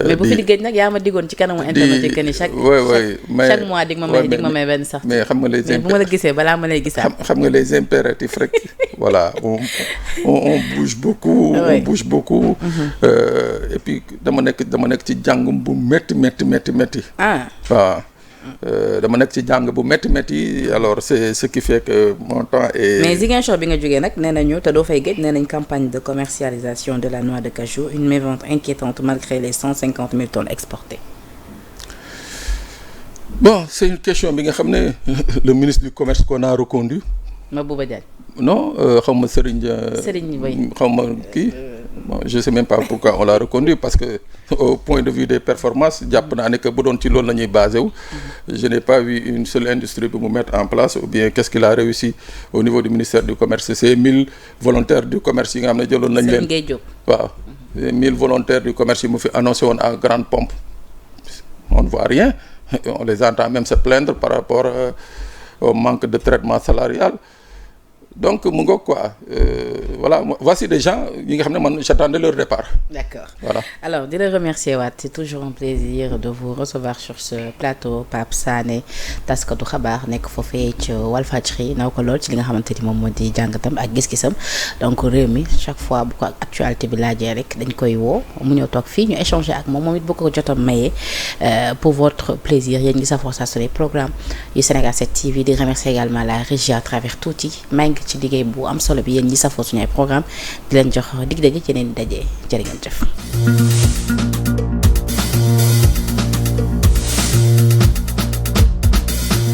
mais bu fi di géej nag yaa ma diggoon ci kanamu internet yi que ni chaque mois dig ma may benn sax. mais xam nga les mais bu ma la gisee balaa ma lay gisaat. xam nga les impératifs rek. voilà on bouge beaucoup. on bouge beaucoup. Et puis dama nekk ci jàngum bu métti. waaw. dama nekk ci jàng bu métti alors c'est ce qui fait que mon temps est. mais Ziguinchor bi nga jógee nag nee nañu te doo fay géej nee nañ campagne de commercialisation de la noix de cajou une mévente inquiétante malgré les 150 000 tonnes exportées. Bon c'est une question bi nga xam ne le ministre du commerce qu'on a reconduit. Mabouba Diagne. non xaw ma Serigne Boye xaw ma kii. Bon, je sais même pas pourquoi on l'a reconduit parce que au point de vue des performances jàpp naa ne que bu doon ci loolu la ñuy basé wu. Je n'ai pas vu une seule industrie bu mu mettre en place ou bien qu'est-ce qu'il a réussi au niveau du ministère du commerce ces 1000 volontaires du commerce yi nga xam ne jëloon nañ leen. Ngay Diop. waaw 1000 volontaires du commerce yi mu fi annoncé woon à grande pompe on ne voit rien on les entend même se plaindre par rapport au manque de traitement salarial. Donc mu ngoog quoi voilà voici des gens yi nga xam ne man j'attendais leur départ. D'accord. Voilà. Alors di la remercier waat c'est toujours un plaisir de vous recevoir sur ce plateau Pape Sané taskatu xabaar nekk foofee ci Walfadjri naw ko lool ci li nga xamante ni moom moo di jàngatam ak gis-gisam donc réew mi chaque fois bu ko actualité bi laajee rek dañ koy woo mu ñëw toog fii ñu échanger ak moom it bu ko jotam mayee pour votre plaisir yéen ngi safoo saa su ne programme yu Sénégal 7 TV di remercier également la régie à travers tuuti ci liggéey bu am solo bi yéen ñi safoo suñu ay programme di leen jox dig daje ci yeneen daje jërë ngeen jëf